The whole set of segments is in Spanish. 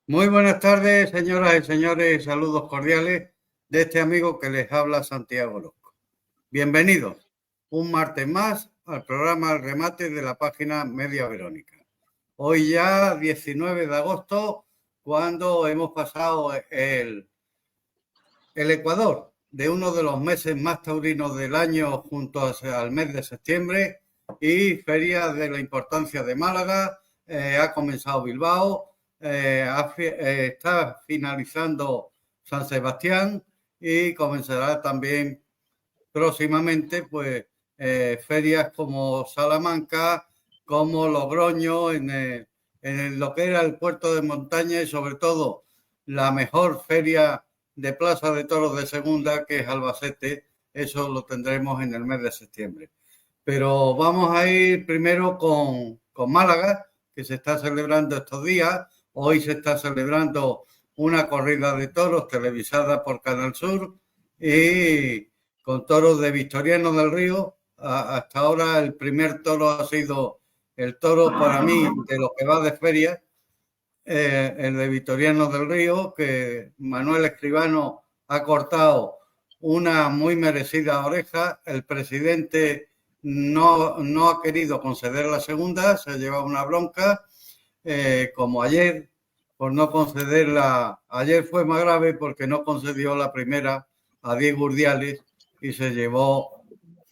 Muy buenas tardes, señoras y señores, saludos cordiales de este amigo que les habla Santiago Orozco. Bienvenidos un martes más al programa El Remate de la página Media Verónica. Hoy ya 19 de agosto, cuando hemos pasado el Ecuador de uno de los meses más taurinos del año junto al mes de septiembre y feria de la importancia de Málaga. Ha comenzado Bilbao, está finalizando San Sebastián y comenzará también próximamente pues ferias como Salamanca, como Logroño, en lo que era el puerto de montaña y sobre todo la mejor feria de Plaza de Toros de Segunda, que es Albacete. Eso lo tendremos en el mes de septiembre. Pero vamos a ir primero con Málaga, que se está celebrando estos días. Hoy se está celebrando una corrida de toros televisada por Canal Sur y con toros de Victoriano del Río. Hasta ahora el primer toro ha sido el toro para mí de lo que va de feria, el de Victoriano del Río, que Manuel Escribano ha cortado una muy merecida oreja. El presidente no ha querido conceder la segunda, se ha llevado una bronca, como ayer, por no concederla. Ayer fue más grave porque no concedió la primera a Diego Urdiales y se llevó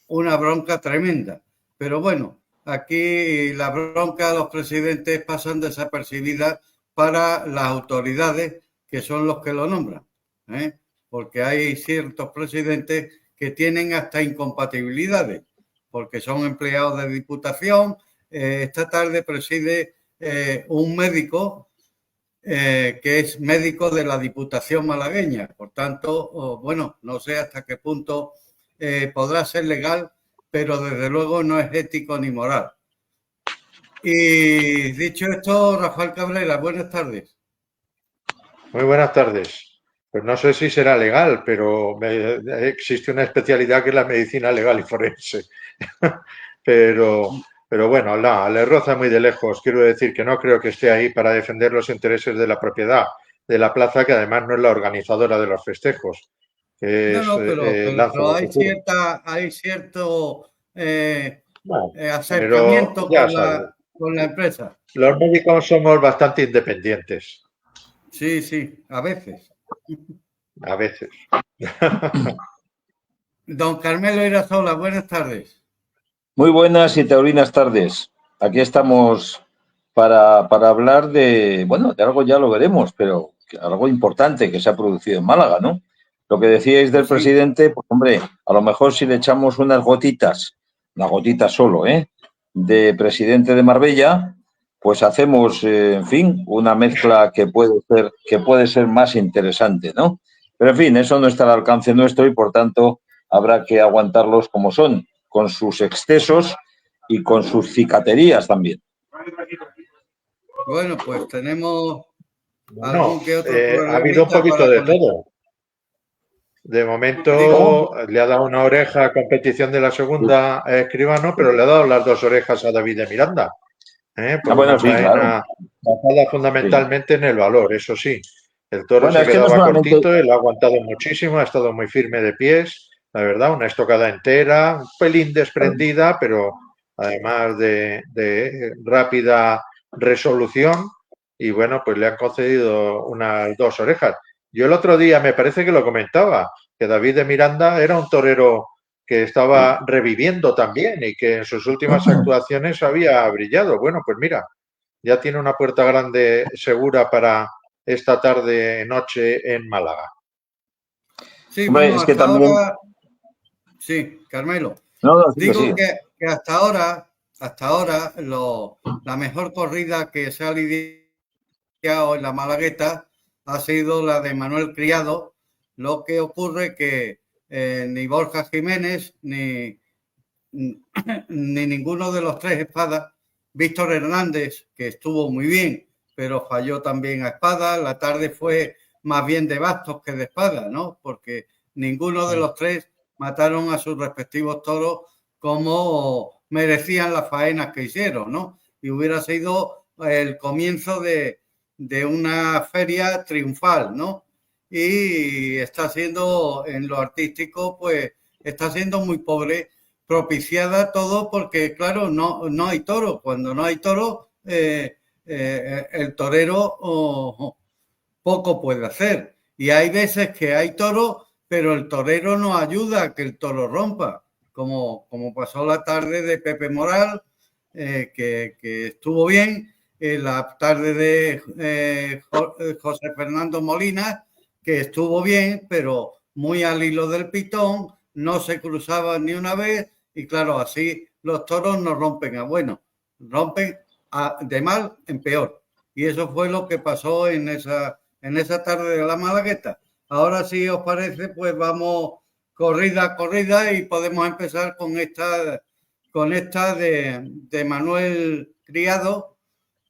una bronca tremenda. Pero bueno, aquí la bronca de los presidentes pasan desapercibidas para las autoridades, que son los que lo nombran, ¿eh? Porque hay ciertos presidentes que tienen hasta incompatibilidades, porque son empleados de diputación. Esta tarde preside un médico que es médico de la Diputación malagueña. Por tanto, bueno, no sé hasta qué punto podrá ser legal, pero desde luego no es ético ni moral. Y dicho esto, Rafael Cabrera, buenas tardes. Muy buenas tardes. Pues no sé si será legal, pero existe una especialidad que es la medicina legal y forense. pero, pero bueno, le roza muy de lejos. Quiero decir que no creo que esté ahí para defender los intereses de la propiedad de la plaza, que además no es la organizadora de los festejos, que No, es no, Lanza pero de Futura. hay cierto Bueno, pero acercamiento ya sabes, con la empresa. los médicos somos bastante independientes, Sí, sí, a veces. a veces. Don Carmelo Irazola, buenas tardes. Muy buenas y taurinas tardes. Aquí estamos para hablar de, bueno, de algo ya lo veremos, pero algo importante que se ha producido en Málaga, ¿no? Lo que decíais del Pues sí. presidente, pues hombre, a lo mejor si le echamos unas gotitas solo, de presidente de Marbella, pues hacemos, en fin, una mezcla que puede ser más interesante, ¿no? Pero en fin, eso no está al alcance nuestro y por tanto habrá que aguantarlos como son, con sus excesos y con sus cicaterías también. Bueno, pues tenemos Bueno, algún que otro ha habido un problemita poquito para de conectar. todo. De Digo, momento le ha dado una oreja a competición de la segunda a Escribano, pero le ha dado las dos orejas a David de Miranda, Ah, por una bueno, sí, claro. faena basada Sí. fundamentalmente en el valor, eso sí. El toro Bueno, se es que no quedaba solamente, cortito, él ha aguantado muchísimo, ha estado muy firme de pies, la verdad, una estocada entera, un pelín desprendida, pero además de rápida resolución, y bueno, pues le han concedido unas dos orejas. Yo el otro día me parece que lo comentaba, que David de Miranda era un torero que estaba sí. reviviendo también y que en sus últimas actuaciones había brillado. Bueno, pues mira, ya tiene una puerta grande segura para esta tarde noche en Málaga. sí, Hombre, bueno, es que hasta también, ahora, sí, Carmelo. no, no, sigue, Digo sigue. que hasta ahora la mejor corrida que se ha lidiado en la Malagueta ha sido la de Manuel Criado. Lo que ocurre que ni Borja Jiménez ni ninguno de los tres espadas. Víctor Hernández, que estuvo muy bien, pero falló también a espada. La tarde fue más bien de bastos que de espada, ¿no? Porque ninguno de los tres mataron a sus respectivos toros como merecían las faenas que hicieron, ¿no? Y hubiera sido el comienzo de una feria triunfal, ¿no? Y está siendo, en lo artístico, pues está siendo muy pobre, propiciada todo porque, claro, no hay toro. Cuando no hay toro, el torero poco puede hacer. Y hay veces que hay toro, pero el torero no ayuda a que el toro rompa, como pasó la tarde de Pepe Moral, que estuvo bien, la tarde de José Fernando Molina, que estuvo bien, pero muy al hilo del pitón, no se cruzaban ni una vez, y claro, así los toros no rompen a bueno, rompen de mal en peor. Y eso fue lo que pasó en esa tarde de la Malagueta. Ahora, si os parece, pues vamos corrida a corrida y podemos empezar con esta de Manuel Criado,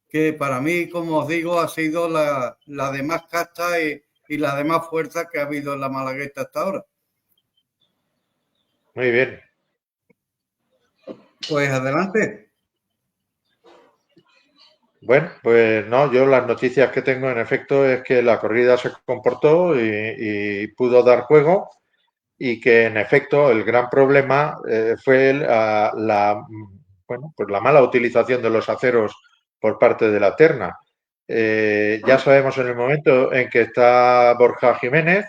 que para mí, como os digo, ha sido la de más casta y la de más fuerza que ha habido en la Malagueta hasta ahora. Muy bien. Pues adelante. Bueno, pues no, yo las noticias que tengo en efecto es que la corrida se comportó y pudo dar juego y que en efecto el gran problema fue pues la mala utilización de los aceros por parte de la terna. Ya sabemos en el momento en que está Borja Jiménez,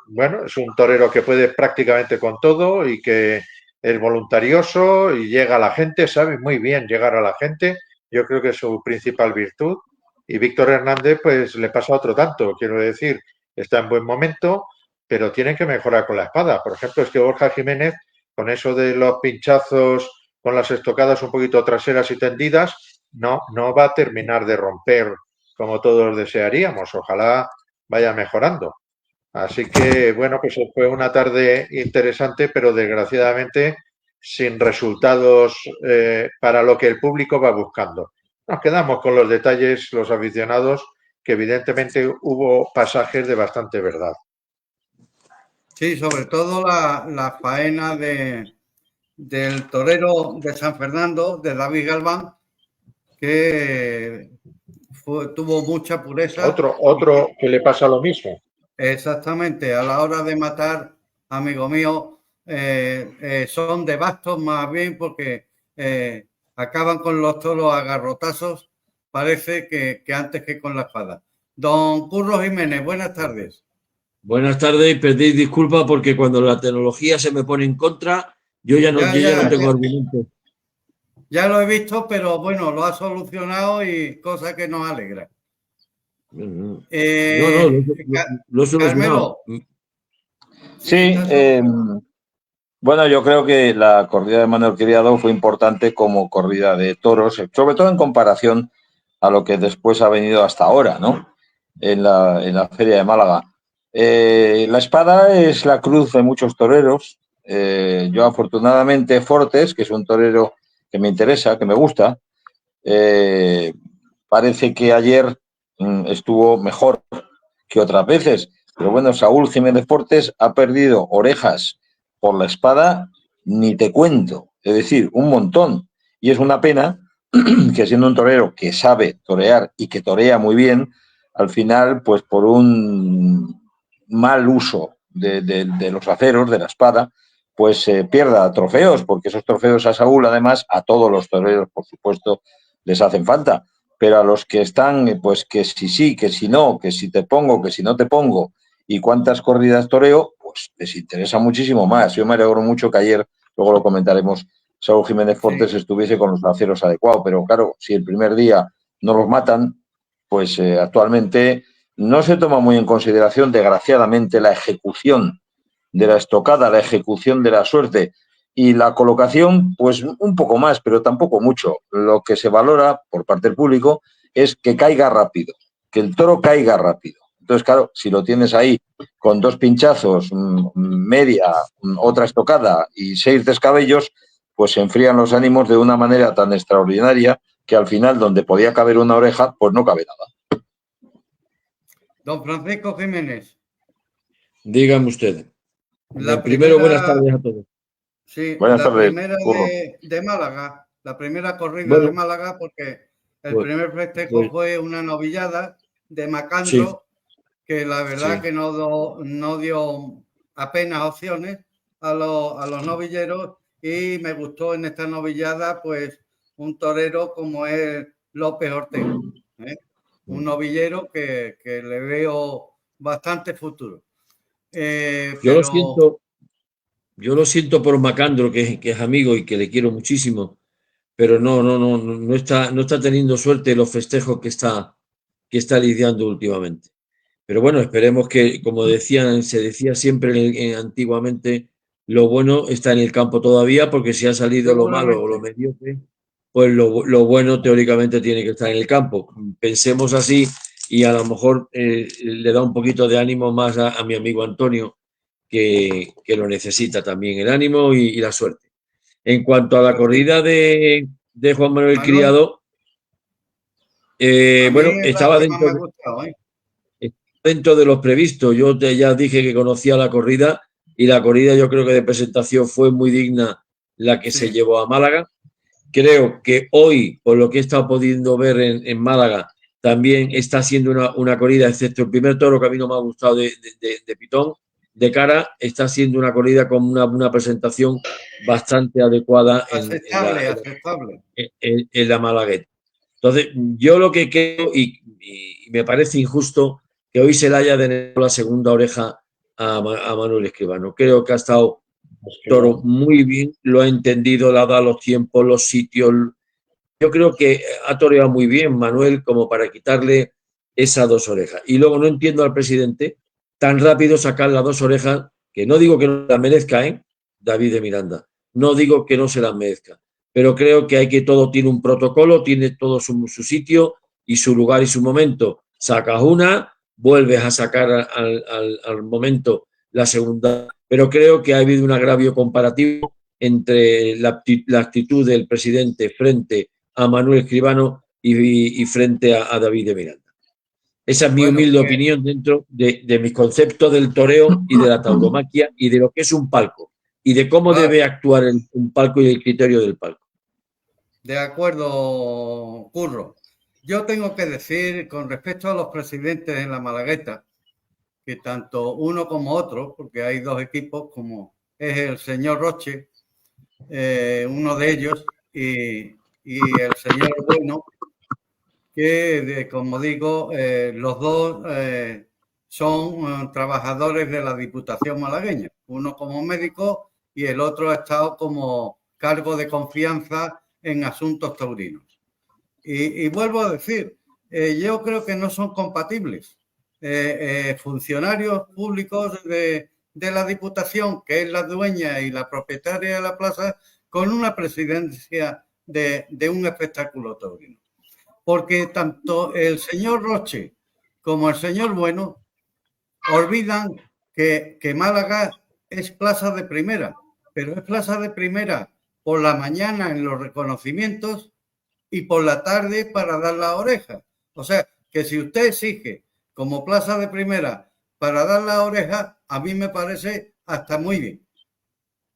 bueno, es un torero que puede prácticamente con todo y que es voluntarioso y llega a la gente, sabe muy bien llegar a la gente. Yo creo que es su principal virtud. Y Víctor Hernández, pues le pasa otro tanto. Quiero decir, está en buen momento, pero tienen que mejorar con la espada. Por ejemplo, es que Borja Jiménez, con eso de los pinchazos, con las estocadas un poquito traseras y tendidas, no va a terminar de romper como todos desearíamos. Ojalá vaya mejorando. Así que, bueno, pues fue una tarde interesante, pero desgraciadamente sin resultados para lo que el público va buscando. Nos quedamos con los detalles, los aficionados, que evidentemente hubo pasajes de bastante verdad. Sí, sobre todo la faena del torero de San Fernando, de David Galván, que tuvo mucha pureza. Otro que le pasa lo mismo. Exactamente, a la hora de matar, amigo mío, son de bastos más bien porque acaban con los toros a garrotazos, parece que antes que con la espada. Don Curro Jiménez, buenas tardes. Buenas tardes y pedid disculpas porque cuando la tecnología se me pone en contra, yo ya no tengo argumentos. Ya lo he visto, pero bueno, lo ha solucionado y cosa que nos alegra. Lo he solucionado. Sí, bueno, yo creo que la corrida de Manuel Criado fue importante como corrida de toros, sobre todo en comparación a lo que después ha venido hasta ahora, ¿no? En la Feria de Málaga. La espada es la cruz de muchos toreros. Yo, afortunadamente, Fortes, que es un torero que me interesa, que me gusta, parece que ayer estuvo mejor que otras veces. Pero bueno, Saúl Jiménez Fortes ha perdido orejas por la espada, ni te cuento. Es decir, un montón. Y es una pena que siendo un torero que sabe torear y que torea muy bien, al final, pues por un mal uso de los aceros, de la espada, pues pierda trofeos, porque esos trofeos a Saúl, además, a todos los toreros, por supuesto, les hacen falta. Pero a los que están, pues que si sí, que si no, que si te pongo, que si no te pongo, y cuántas corridas toreo, pues les interesa muchísimo más. Yo me alegro mucho que ayer, luego lo comentaremos, Saúl Jiménez Fortes estuviese con los aceros adecuados, pero claro, si el primer día no los matan, pues actualmente no se toma muy en consideración, desgraciadamente, la ejecución de la estocada, la ejecución de la suerte y la colocación, pues un poco más, pero tampoco mucho. Lo que se valora por parte del público es que caiga rápido, que el toro caiga rápido. Entonces, claro, si lo tienes ahí con 2 pinchazos, media, otra estocada y 6 descabellos, pues se enfrían los ánimos de una manera tan extraordinaria que al final, donde podía caber una oreja, pues no cabe nada. Don Francisco Jiménez. Dígame usted. Primero, buenas tardes a todos. Sí, buenas tardes, primera de Málaga, la primera corrida de Málaga, porque El primer festejo fue una novillada de Macandro, que la verdad que no dio apenas opciones a los novilleros, y me gustó en esta novillada pues un torero como es López Ortega, un novillero que le veo bastante futuro. Yo lo siento por Macandro, que es amigo y que le quiero muchísimo, pero no está teniendo suerte los festejos que está lidiando últimamente. Pero bueno, esperemos que, como se decía siempre antiguamente, lo bueno está en el campo todavía, porque si ha salido lo malo o lo mediocre, pues lo bueno teóricamente tiene que estar en el campo. Pensemos así, y a lo mejor le da un poquito de ánimo más a mi amigo Antonio, que lo necesita también, el ánimo y la suerte. En cuanto a la corrida de Juan Manuel Criado, bueno, estaba dentro de los previstos. Yo ya dije que conocía la corrida, y la corrida yo creo que de presentación fue muy digna la que se llevó a Málaga. Creo que hoy, por lo que he estado pudiendo ver en Málaga, también está siendo una corrida, excepto el primer toro que a mí no me ha gustado de Pitón, de cara, está siendo una corrida con una presentación bastante adecuada en la Malagueta. Entonces, yo lo que creo, y me parece injusto que hoy se le haya denegado la segunda oreja a Manuel Escribano. Creo que ha estado toro muy bien, lo ha entendido, le ha dado los tiempos, los sitios. Yo creo que ha toreado muy bien Manuel como para quitarle esas dos orejas. Y luego no entiendo al presidente tan rápido sacar las dos orejas, que no digo que no las merezca, David de Miranda. No digo que no se las merezca, pero creo que todo tiene un protocolo, tiene todo su sitio y su lugar y su momento. Sacas una, vuelves a sacar al momento la segunda, pero creo que ha habido un agravio comparativo entre la actitud del presidente frente a Manuel Escribano y frente a David de Miranda. Esa es mi humilde opinión dentro de mis conceptos del toreo y de la tauromaquia y de lo que es un palco y de cómo debe actuar un palco y el criterio del palco. De acuerdo, Curro. Yo tengo que decir, con respecto a los presidentes en la Malagueta, que tanto uno como otro, porque hay dos equipos, como es el señor Roche, uno de ellos, y el señor Bueno, que, como digo, los dos son trabajadores de la Diputación malagueña, uno como médico y el otro ha estado como cargo de confianza en asuntos taurinos. Y vuelvo a decir, yo creo que no son compatibles funcionarios públicos de la Diputación, que es la dueña y la propietaria de la plaza, con una presidencia de un espectáculo taurino. Porque tanto el señor Roche como el señor Bueno olvidan que Málaga es plaza de primera, pero es plaza de primera por la mañana en los reconocimientos y por la tarde para dar la oreja. O sea, que si usted exige como plaza de primera para dar la oreja, a mí me parece hasta muy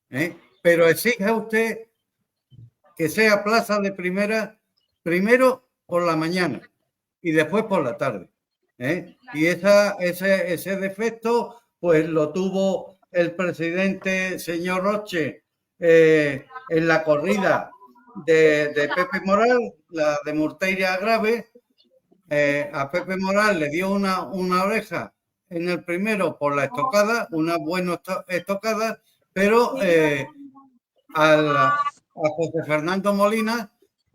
bien. Pero exija usted que sea plaza de primera primero por la mañana y después por la tarde. Y ese defecto pues lo tuvo el presidente señor Roche en la corrida de Pepe Moral, la de Murteira Grave. A Pepe Moral le dio una oreja en el primero por la estocada, una buena estocada, pero a José Fernando Molina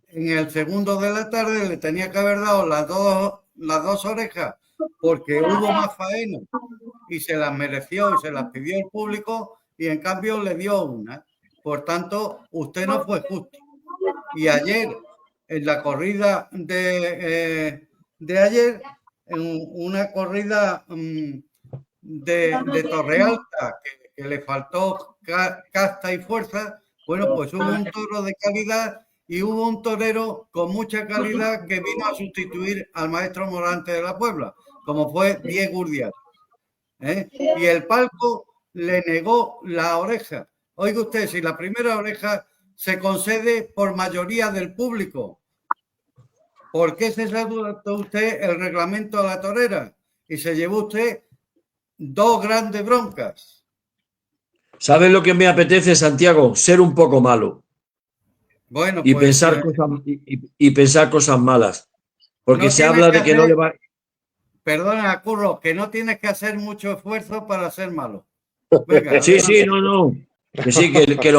en el segundo de la tarde le tenía que haber dado las dos orejas, porque hubo más faena y se las mereció y se las pidió el público, y en cambio le dio una. Por tanto, usted no fue justo. Y ayer, en la corrida de ayer, en una corrida de Torrealta, que le faltó casta y fuerza, bueno, pues hubo un toro de calidad y hubo un torero con mucha calidad que vino a sustituir al maestro Morante de la Puebla, como fue Diego Urdiales. Y el palco le negó la oreja. Oiga usted, si la primera oreja se concede por mayoría del público, ¿por qué se saltó usted el reglamento de la torera? Y se llevó usted 2 grandes broncas. ¿Sabes lo que me apetece, Santiago? Ser un poco malo Bueno, y pues pensar pensar cosas malas. Porque no se tienes habla que de que no le hacer, va. perdona, Curro, que no tienes que hacer mucho esfuerzo para ser malo. Venga, Sí, sí, adelante. no. Que sí, que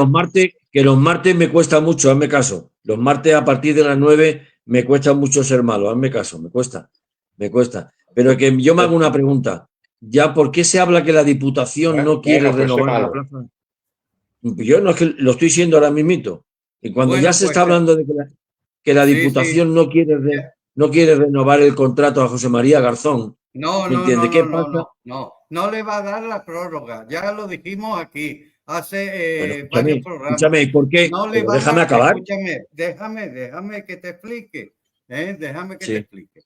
los martes me cuesta mucho, hazme caso. Los martes a partir de las 9 me cuesta mucho ser malo, hazme caso, me cuesta. Pero que yo me hago una pregunta. ¿Ya por qué se habla que la Diputación no quiere Bueno, pues sé renovar la malo. plaza? Yo no es que lo estoy siendo ahora mismito. Y cuando ya Bueno, se pues está hablando de que la sí, sí. Diputación no quiere renovar el contrato a José María Garzón, No, ¿me no, no, entiende? no, ¿Qué no, pasa? no, no. No le va a dar la prórroga. Ya lo dijimos aquí Bueno, hace varios programas. escúchame, ¿por qué? No le Pero van déjame a, acabar. escúchame, déjame que te explique, déjame que te Sí, explique.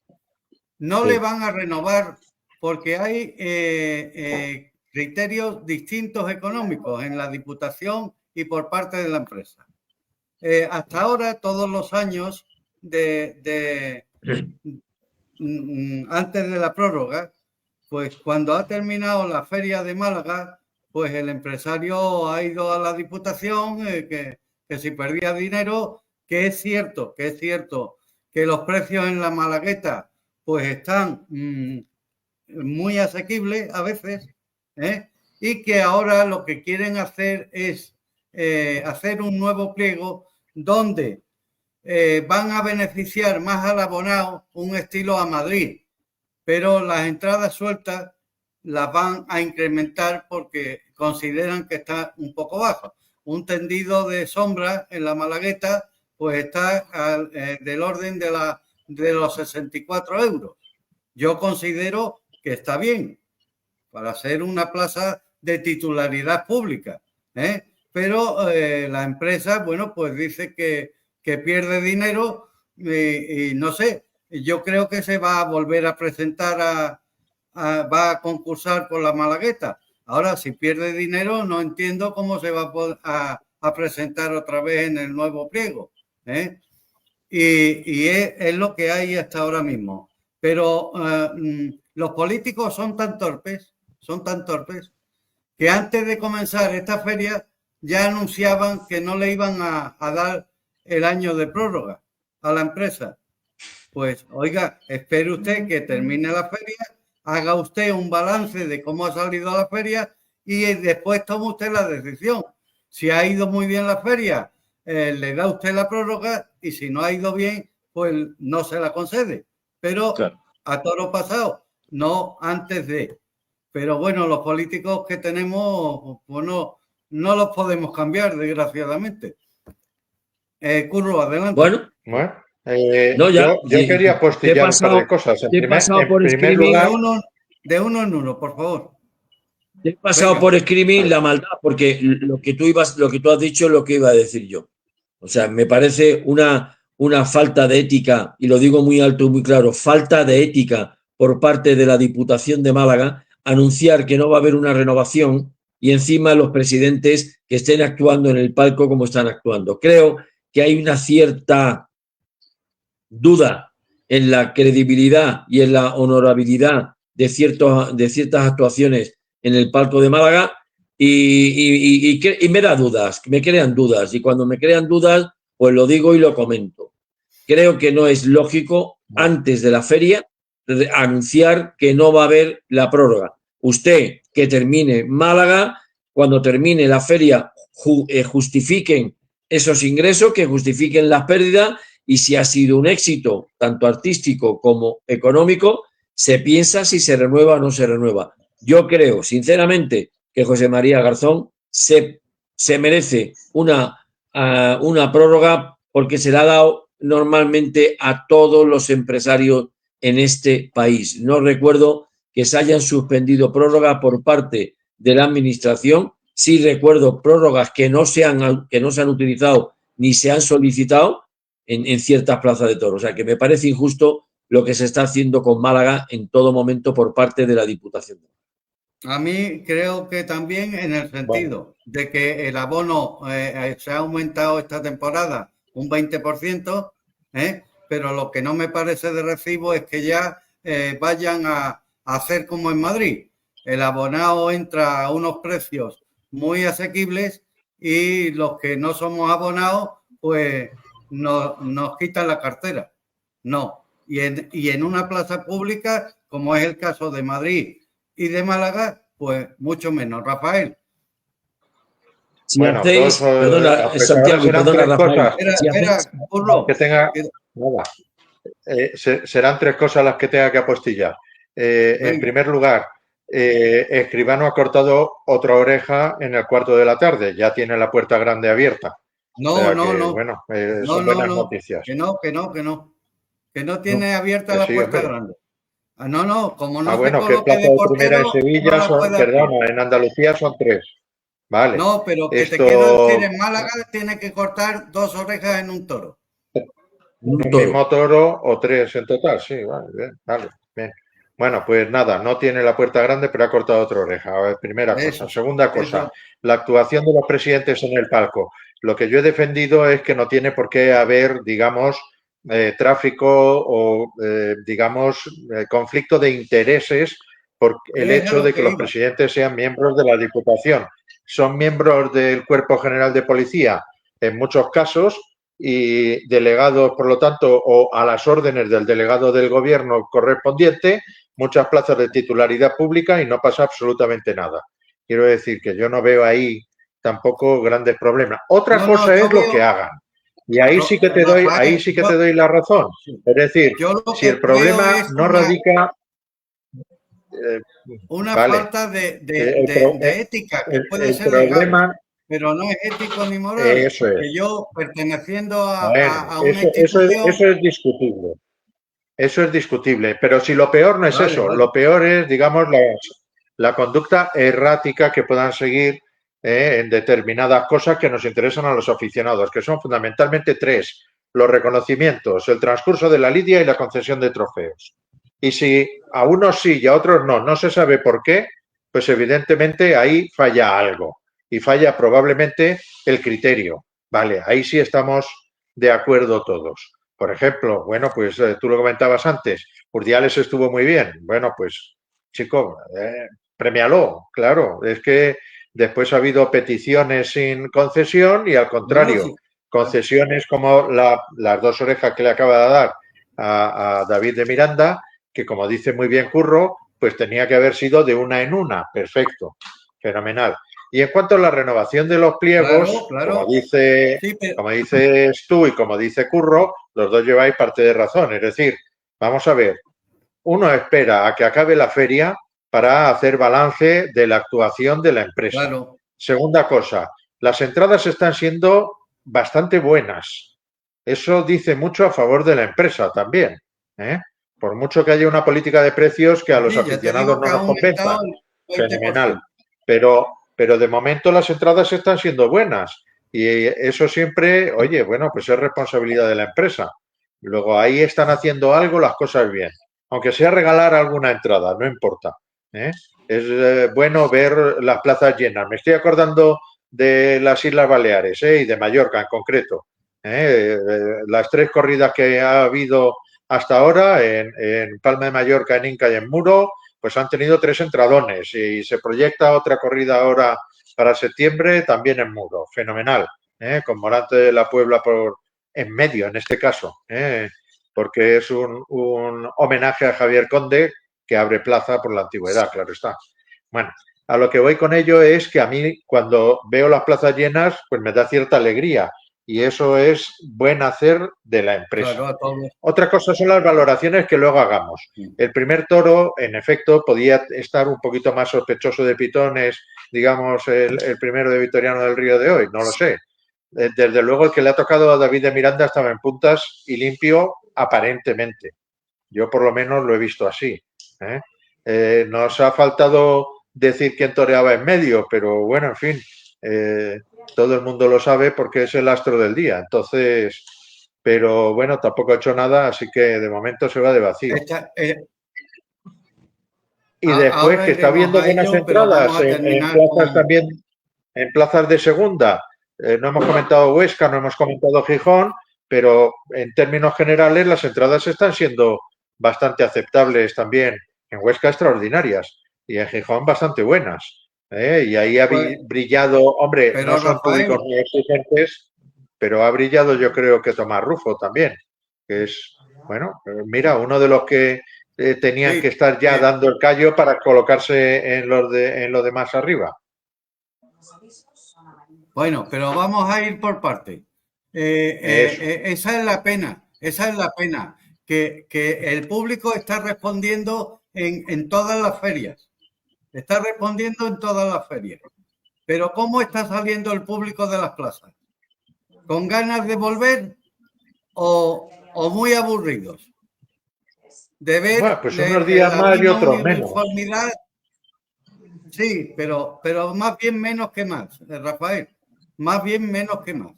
No le sí. van a renovar porque hay criterios distintos económicos en la Diputación y por parte de la empresa. Hasta ahora, todos los años antes de la prórroga, pues cuando ha terminado la feria de Málaga, pues el empresario ha ido a la Diputación, que si perdía dinero, que es cierto que los precios en la Malagueta pues están muy asequibles a veces, y que ahora lo que quieren hacer es hacer un nuevo pliego donde van a beneficiar más al abonado, un estilo a Madrid, pero las entradas sueltas las van a incrementar porque consideran que está un poco bajo. Un tendido de sombra en la Malagueta pues está del orden de los 64 euros. Yo considero que está bien para ser una plaza de titularidad pública, pero la empresa, bueno, pues dice que pierde dinero y no sé, yo creo que se va a volver a presentar va a concursar por la Malagueta. Ahora, si pierde dinero, no entiendo cómo se va a presentar otra vez en el nuevo pliego. Y es lo que hay hasta ahora mismo. Pero los políticos son tan torpes, que antes de comenzar esta feria ya anunciaban que no le iban a dar el año de prórroga a la empresa. Pues, oiga, espere usted que termine la feria, haga usted un balance de cómo ha salido la feria y después toma usted la decisión. Si ha ido muy bien la feria, le da usted la prórroga y si no ha ido bien, pues no se la concede. Pero Claro. a toro pasado, no antes de. Pero bueno, los políticos que tenemos, bueno, no los podemos cambiar, desgraciadamente. Curro, adelante. Bueno, Bueno, no, ya. yo quería Te he postillar un par de pasado, cosas. te he pasado En por primer escribir, lugar, De uno en uno, por favor. te he pasado Venga. por escribir la maldad, porque lo que tú has dicho es lo que iba a decir yo. O sea, me parece una falta de ética, y lo digo muy alto y muy claro, falta de ética por parte de la Diputación de Málaga, anunciar que no va a haber una renovación y encima los presidentes que estén actuando en el palco como están actuando. Creo que hay una cierta duda en la credibilidad y en la honorabilidad de ciertas actuaciones en el palco de Málaga y me da dudas, me crean dudas. Y cuando me crean dudas, pues lo digo y lo comento. Creo que no es lógico antes de la feria anunciar que no va a haber la prórroga. Usted que termine Málaga, cuando termine la feria, justifiquen esos ingresos, que justifiquen las pérdidas y si ha sido un éxito tanto artístico como económico, se piensa si se renueva o no se renueva. Yo creo, sinceramente, que José María Garzón se merece una prórroga porque se le ha dado normalmente a todos los empresarios en este país. No recuerdo que se hayan suspendido prórrogas por parte de la administración. Sí recuerdo prórrogas que no se han utilizado ni se han solicitado en ciertas plazas de toros. O sea, que me parece injusto lo que se está haciendo con Málaga en todo momento por parte de la Diputación. A mí creo que también en el sentido de que el abono se ha aumentado esta temporada un 20%, pero lo que no me parece de recibo es que ya vayan a hacer como en Madrid. El abonado entra a unos precios muy asequibles y los que no somos abonados, pues nos quitan la cartera. No. Y en una plaza pública, como es el caso de Madrid y de Málaga, pues mucho menos. Rafael. Si bueno, hacéis, perdona, Santiago, perdona, Rafael. Que tenga, nada, serán 3 cosas las que tenga que apostillar. En primer lugar, Escribano ha cortado otra oreja en el cuarto de la tarde. Ya tiene la puerta grande abierta. No, o sea no, que, no. Bueno, no, son buenas noticias. Que no. Que no tiene abierta la puerta grande. No, como no bueno, se que coloque plaza de primera en Sevilla son, perdona, en Andalucía son 3. Vale. No, pero que te quiero decir, en Málaga tiene que cortar 2 orejas en un toro. Un mismo toro o 3 en total, sí, vale, bien, vale, bien. Bueno, pues nada, no tiene la puerta grande, pero ha cortado otra oreja. A ver, primera cosa. Segunda cosa, la actuación de los presidentes en el palco. Lo que yo he defendido es que no tiene por qué haber, digamos, tráfico o, digamos, conflicto de intereses por el hecho de que los presidentes sean miembros de la Diputación. Son miembros del Cuerpo General de Policía en muchos casos y delegados, por lo tanto, o a las órdenes del delegado del gobierno correspondiente, muchas plazas de titularidad pública y no pasa absolutamente nada. Quiero decir que yo no veo ahí tampoco grandes problemas. Otra cosa es lo que hagan. Y ahí sí que te doy la razón. Es decir, si el problema no radica una falta de ética que puede ser legal, pero no es ético ni moral. Eso es. Que yo, perteneciendo a una institución... Eso es discutible. Eso es discutible. Pero si lo peor no es eso, lo peor es, digamos, la conducta errática que puedan seguir en determinadas cosas que nos interesan a los aficionados, que son fundamentalmente 3. Los reconocimientos, el transcurso de la lidia y la concesión de trofeos. Y si a unos sí y a otros no se sabe por qué, pues evidentemente ahí falla algo. Y falla probablemente el criterio. Vale, ahí sí estamos de acuerdo todos. Por ejemplo, bueno, pues tú lo comentabas antes, Urdiales estuvo muy bien. Bueno, pues, chico, premialo, claro. Es que después ha habido peticiones sin concesión y al contrario, concesiones como las 2 orejas que le acaba de dar a David de Miranda, que como dice muy bien Curro, pues tenía que haber sido de una en una. Perfecto, fenomenal. Y en cuanto a la renovación de los pliegos, como dices tú y como dice Curro, los dos lleváis parte de razón. Es decir, vamos a ver, uno espera a que acabe la feria para hacer balance de la actuación de la empresa. Segunda cosa, las entradas están siendo bastante buenas. Eso dice mucho a favor de la empresa también, ¿eh? Por mucho que haya una política de precios que a los aficionados no nos compensa. Fenomenal. Pero de momento las entradas están siendo buenas y eso siempre, oye, bueno, pues es responsabilidad de la empresa. Luego ahí están haciendo algo, las cosas bien. Aunque sea regalar alguna entrada, no importa, ¿eh? Es bueno ver las plazas llenas. Me estoy acordando de las Islas Baleares y de Mallorca en concreto. Las 3 corridas que ha habido hasta ahora en Palma de Mallorca, en Inca y en Muro, pues han tenido 3 entradones y se proyecta otra corrida ahora para septiembre también en Muro. Fenomenal, con Morante de la Puebla por en medio en este caso, porque es un homenaje a Javier Conde que abre plaza por la antigüedad, claro está. Bueno, a lo que voy con ello es que a mí cuando veo las plazas llenas pues me da cierta alegría y eso es buen hacer de la empresa. Otra cosa son las valoraciones que luego hagamos. El primer toro, en efecto, podía estar un poquito más sospechoso de pitones, digamos, el primero de Vitoriano del Río de hoy, no lo sé. Desde luego el que le ha tocado a David de Miranda estaba en puntas y limpio aparentemente. Yo por lo menos lo he visto así. Nos ha faltado decir quién toreaba en medio, pero bueno, en fin, todo el mundo lo sabe porque es el astro del día. Entonces, pero bueno, tampoco ha hecho nada, así que de momento se va de vacío. Y después que está habiendo buenas entradas en plazas también, en plazas de segunda. No hemos comentado Huesca, no hemos comentado Gijón, pero en términos generales las entradas están siendo bastante aceptables también. En Huesca extraordinarias y en Gijón bastante buenas. Y ahí ha brillado, hombre, pero no son Rafael, públicos muy exigentes, pero ha brillado yo creo que Tomás Rufo también, que es, bueno, mira, uno de los que tenían sí, que estar ya dando el callo para colocarse en los de más arriba. bueno, pero vamos a ir por partes. Esa es la pena, que el público está respondiendo en todas las ferias. Está respondiendo en todas las ferias. Pero ¿cómo está saliendo el público de las plazas? ¿Con ganas de volver o muy aburridos? De ver Bueno, pues unos días la más y misma otros menos. uniformidad. Sí, pero más bien menos que más, Rafael. Más bien menos que más.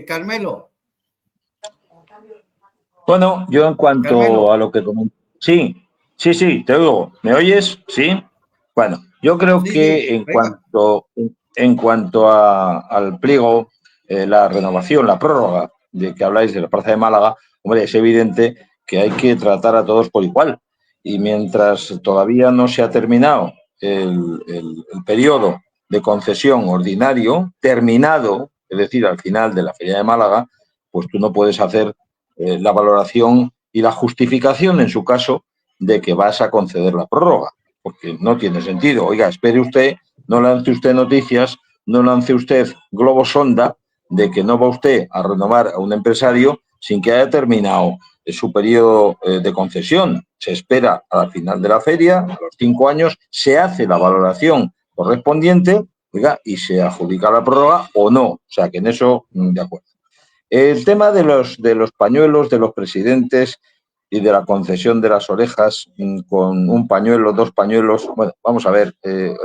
Carmelo. Bueno, yo en cuanto Carmelo. a lo que comenté. Sí, te oigo. ¿Me oyes? Sí. Bueno, yo creo Sí, que venga. en cuanto al pliego, la renovación, la prórroga de que habláis de la Plaza de Málaga, hombre, es evidente que hay que tratar a todos por igual. Y mientras todavía no se ha terminado el periodo de concesión ordinario, terminado, es decir, al final de la Feria de Málaga, pues tú no puedes hacer la valoración y la justificación, en su caso, de que vas a conceder la prórroga, porque no tiene sentido. Oiga, espere usted, no lance usted noticias, no lance usted globos sonda de que no va usted a renovar a un empresario sin que haya terminado su periodo de concesión. Se espera al final de la feria, a los 5 años, se hace la valoración correspondiente, oiga, y se adjudica la prórroga o no. O sea, que en eso, de acuerdo. El tema de los pañuelos, de los presidentes y de la concesión de las orejas con un pañuelo, 2 pañuelos. Bueno, vamos a ver,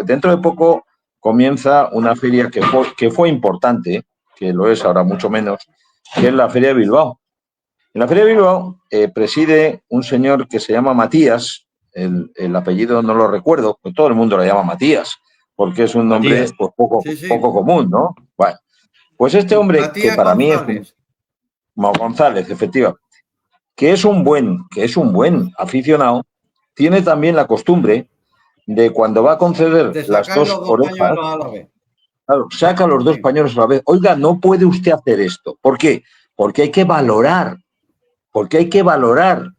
dentro de poco comienza una feria que fue importante, que lo es ahora mucho menos, que es la Feria de Bilbao. En la Feria de Bilbao preside un señor que se llama Matías, el apellido no lo recuerdo, pues todo el mundo lo llama Matías, porque es un nombre pues, poco común, ¿no? Bueno, pues este hombre, que Matías para mí es González. González, efectivamente, que es un buen aficionado, tiene también la costumbre de cuando va a conceder De las sacar 2 los 2 orejas, pañuelos a la vez. claro, saca los 2 Sí. pañuelos a la vez. Oiga, no puede usted hacer esto. ¿Por qué? Porque hay que valorar.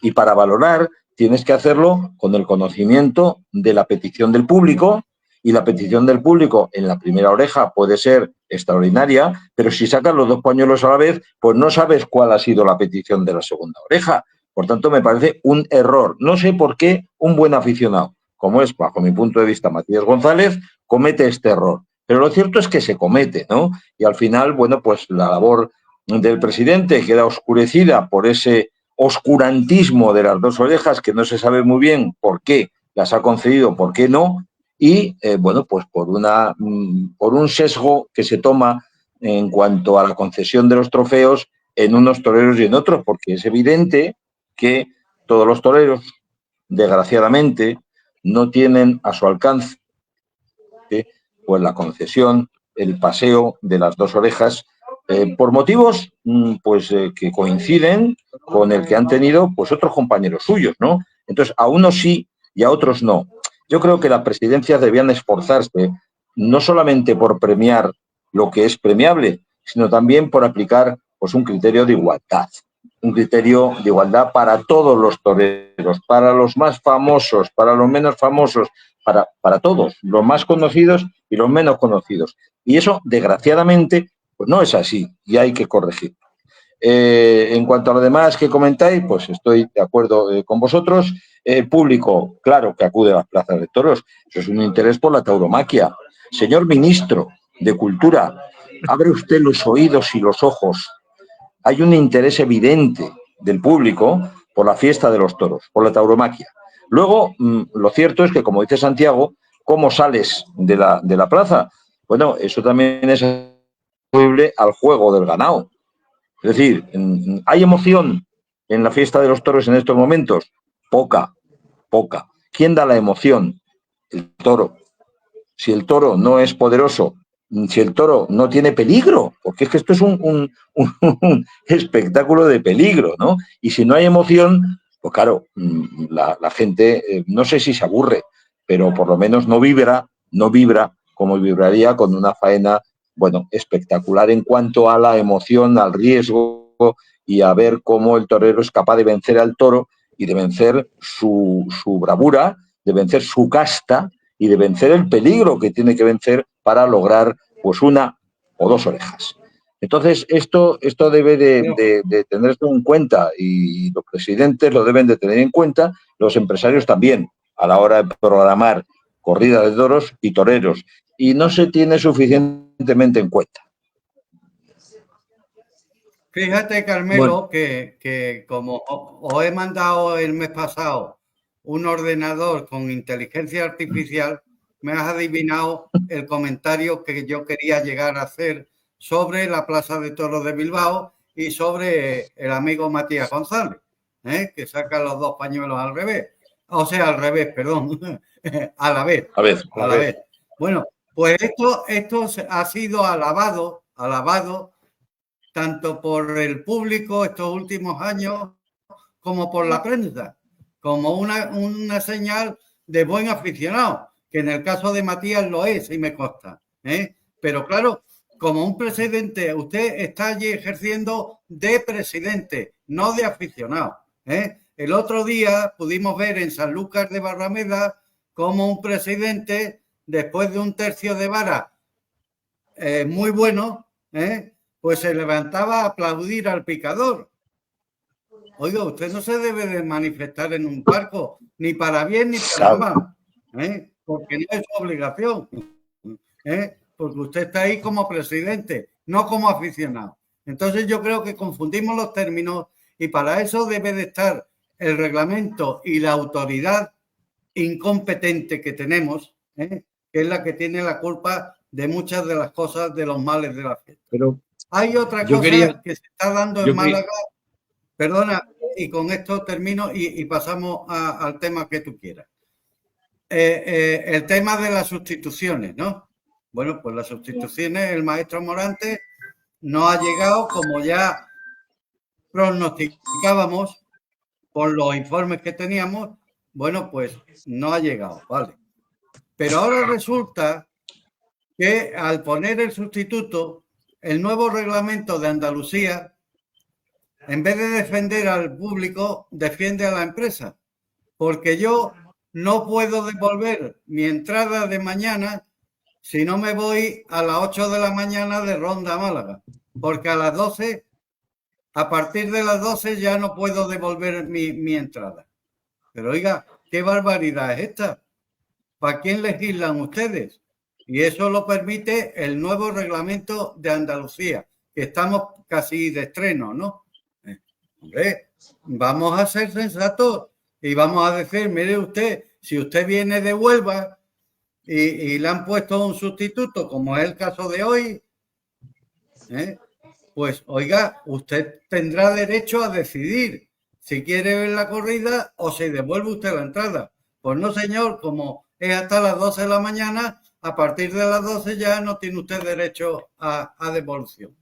Y para valorar tienes que hacerlo con el conocimiento de la petición del público, y la petición del público en la primera oreja puede ser extraordinaria, pero si sacas los 2 pañuelos a la vez, pues no sabes cuál ha sido la petición de la segunda oreja. Por tanto, me parece un error. No sé por qué un buen aficionado, como es, bajo mi punto de vista, Matías González, comete este error. Pero lo cierto es que se comete, ¿no? Y al final, bueno, pues la labor del presidente queda oscurecida por ese oscurantismo de las 2 orejas, que no se sabe muy bien por qué las ha concedido, por qué no, y bueno, pues por un sesgo que se toma en cuanto a la concesión de los trofeos en unos toreros y en otros, porque es evidente que todos los toreros, desgraciadamente, no tienen a su alcance pues la concesión, el paseo de las 2 orejas, por motivos que coinciden con el que han tenido pues otros compañeros suyos, ¿no? Entonces, a unos sí y a otros no. Yo creo que las presidencias debían esforzarse no solamente por premiar lo que es premiable, sino también por aplicar pues un criterio de igualdad. Un criterio de igualdad para todos los toreros, para los más famosos, para los menos famosos, para todos, los más conocidos y los menos conocidos. Y eso, desgraciadamente, pues no es así y hay que corregir. En cuanto a lo demás que comentáis, pues estoy de acuerdo con vosotros. El público, claro que acude a las plazas de toros. Eso es un interés por la tauromaquia. Señor ministro de Cultura, abre usted los oídos y los ojos. Hay un interés evidente del público por la fiesta de los toros, por la tauromaquia. Luego, lo cierto es que, como dice Santiago, ¿cómo sales de la plaza? Bueno, eso también es atribuible al juego del ganado. Es decir, ¿hay emoción en la fiesta de los toros en estos momentos? Poca. ¿Quién da la emoción? El toro. Si el toro no es poderoso, si el toro no tiene peligro, porque es que esto es un espectáculo de peligro, ¿no? Y si no hay emoción, pues claro, la gente, no sé si se aburre, pero por lo menos no vibra como vibraría con una faena, bueno, espectacular en cuanto a la emoción, al riesgo y a ver cómo el torero es capaz de vencer al toro y de vencer su bravura, de vencer su casta y de vencer el peligro que tiene que vencer para lograr pues una o dos orejas. Entonces, esto debe de tenerse en cuenta y los presidentes lo deben de tener en cuenta, los empresarios también, a la hora de programar corridas de toros y toreros. Y no se tiene suficientemente en cuenta. Fíjate, Carmelo, que como os he mandado el mes pasado un ordenador con inteligencia artificial, me has adivinado el comentario que yo quería llegar a hacer sobre la Plaza de Toros de Bilbao y sobre el amigo Matías González, que saca los dos pañuelos al revés. O sea, al revés, perdón, a la vez. Bueno, pues esto ha sido alabado tanto por el público estos últimos años como por la prensa, como una señal de buen aficionado, que en el caso de Matías lo es y me consta. Pero claro, como un presidente, usted está allí ejerciendo de presidente, no de aficionado. El otro día pudimos ver en Sanlúcar de Barrameda como un presidente, después de un tercio de vara muy bueno, pues se levantaba a aplaudir al picador. Oiga, usted no se debe de manifestar en un barco, ni para bien ni para mal, porque no es su obligación, porque usted está ahí como presidente, no como aficionado. Entonces yo creo que confundimos los términos y para eso debe de estar el reglamento y la autoridad incompetente que tenemos, que es la que tiene la culpa de muchas de las cosas, de los males de la fiesta. Pero hay otra cosa que se está dando en Málaga, perdona, y con esto termino y pasamos al tema que tú quieras. El tema de las sustituciones, ¿no? Bueno, pues las sustituciones, el maestro Morante no ha llegado, como ya pronosticábamos por los informes que teníamos, bueno, pues no ha llegado, ¿vale? Pero ahora resulta que al poner el sustituto, el nuevo reglamento de Andalucía, en vez de defender al público, defiende a la empresa. Porque yo no puedo devolver mi entrada de mañana si no me voy a las 8 de la mañana de Ronda a Málaga. Porque a las 12, a partir de las 12 ya no puedo devolver mi entrada. Pero oiga, ¿qué barbaridad es esta? ¿Para quién legislan ustedes? Y eso lo permite el nuevo reglamento de Andalucía, que estamos casi de estreno, ¿no? Hombre, vamos a ser sensatos y vamos a decir, mire usted, si usted viene de Huelva y le han puesto un sustituto, como es el caso de hoy, pues oiga, usted tendrá derecho a decidir si quiere ver la corrida o si devuelve usted la entrada. Pues no, señor, como es hasta las 12 de la mañana, a partir de las 12 ya no tiene usted derecho a devolución.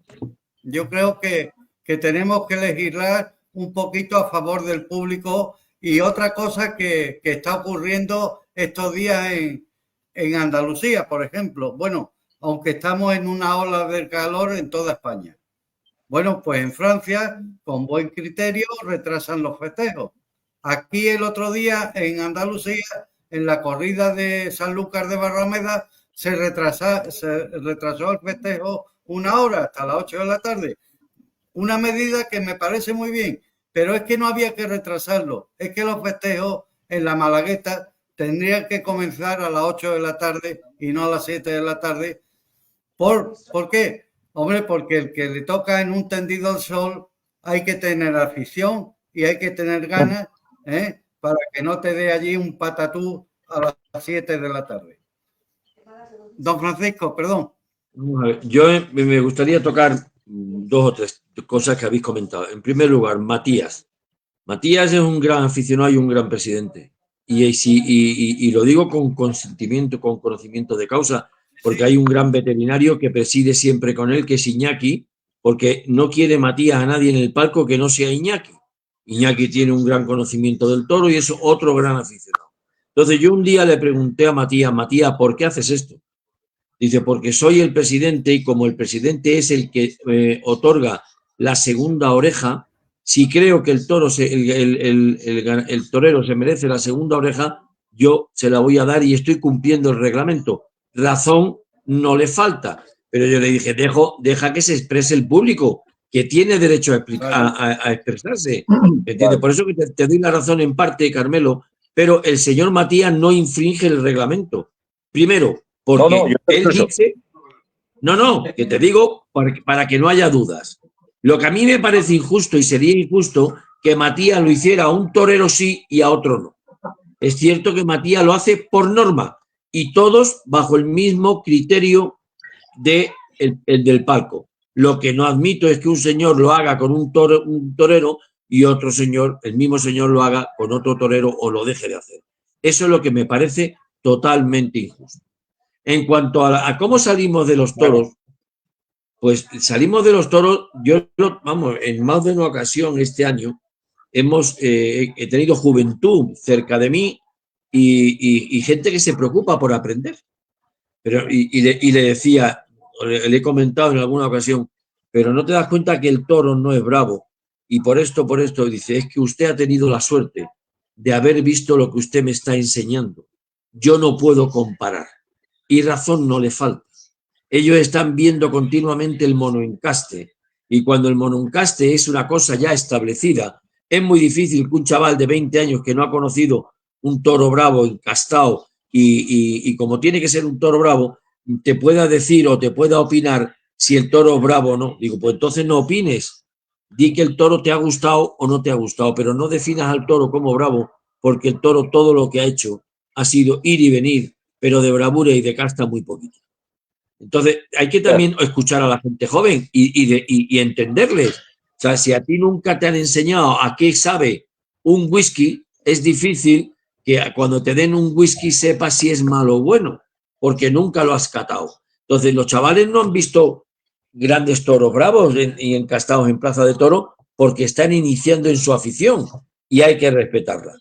Yo creo que tenemos que legislar un poquito a favor del público. Y otra cosa que está ocurriendo estos días en Andalucía, por ejemplo, bueno, aunque estamos en una ola de calor en toda España. Bueno, pues en Francia, con buen criterio, retrasan los festejos. Aquí el otro día en Andalucía, en la corrida de Sanlúcar de Barrameda, se retrasó el festejo una hora, hasta las 8 de la tarde. Una medida que me parece muy bien, pero es que no había que retrasarlo. Es que los festejos en la Malagueta tendrían que comenzar a las 8 de la tarde y no a las 7 de la tarde. ¿Por qué? Hombre, porque el que le toca en un tendido al sol hay que tener afición y hay que tener ganas, para que no te dé allí un patatú a las 7 de la tarde. Don Francisco, perdón. Yo me gustaría tocar dos o tres cosas que habéis comentado. En primer lugar, Matías. Matías es un gran aficionado y un gran presidente. Y lo digo con consentimiento, con conocimiento de causa, porque hay un gran veterinario que preside siempre con él, que es Iñaki, porque no quiere Matías a nadie en el palco que no sea Iñaki. Iñaki tiene un gran conocimiento del toro y es otro gran aficionado. Entonces yo un día le pregunté a Matías, ¿por qué haces esto? Dice, porque soy el presidente y como el presidente es el que otorga la segunda oreja, si creo que el torero se merece la segunda oreja, yo se la voy a dar y estoy cumpliendo el reglamento. Razón no le falta. Pero yo le dije, deja que se exprese el público, que tiene derecho a expresarse. ¿Entiendes? Por eso que te doy la razón en parte, Carmelo, pero el señor Matías no infringe el reglamento. Primero, porque él dice... No, que te digo para que no haya dudas. Lo que a mí me parece injusto y sería injusto que Matías lo hiciera a un torero sí y a otro no. Es cierto que Matías lo hace por norma y todos bajo el mismo criterio el del palco. Lo que no admito es que un señor lo haga con un torero y otro señor, el mismo señor, lo haga con otro torero o lo deje de hacer. Eso es lo que me parece totalmente injusto. En cuanto a cómo salimos de los toros, pues salimos de los toros, en más de una ocasión este año he tenido juventud cerca de mí y gente que se preocupa por aprender. Le decía, le he comentado en alguna ocasión, pero no te das cuenta que el toro no es bravo. Y por esto, dice, es que usted ha tenido la suerte de haber visto lo que usted me está enseñando. Yo no puedo comparar. Y razón no le falta. Ellos están viendo continuamente el monoencaste. Y cuando el monoencaste es una cosa ya establecida, es muy difícil que un chaval de 20 años que no ha conocido un toro bravo encastado y como tiene que ser un toro bravo, te pueda decir o te pueda opinar si el toro es bravo o no. Digo, pues entonces no opines. Di que el toro te ha gustado o no te ha gustado, pero no definas al toro como bravo, porque el toro todo lo que ha hecho ha sido ir y venir, pero de bravura y de casta muy poquito. Entonces, hay que también escuchar a la gente joven y entenderles. O sea, si a ti nunca te han enseñado a qué sabe un whisky, es difícil que cuando te den un whisky sepas si es malo o bueno, porque nunca lo has catado. Entonces, los chavales no han visto grandes toros bravos y encastados en plaza de toro porque están iniciando en su afición y hay que respetarla.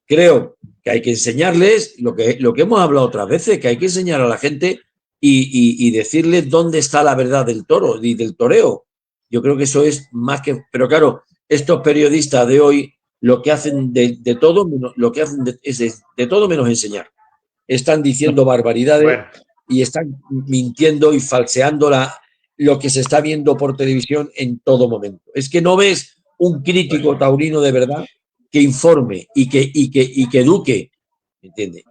Creo que hay que enseñarles lo que hemos hablado otras veces, que hay que enseñar a la gente y decirles dónde está la verdad del toro y del toreo. Yo creo que eso es más que... Pero claro, estos periodistas de hoy lo que hacen de todo, lo que hacen es de todo menos enseñar. Están diciendo barbaridades y están mintiendo y falseando lo que se está viendo por televisión en todo momento. Es que no ves un crítico taurino de verdad que informe y que eduque, ¿entiendes?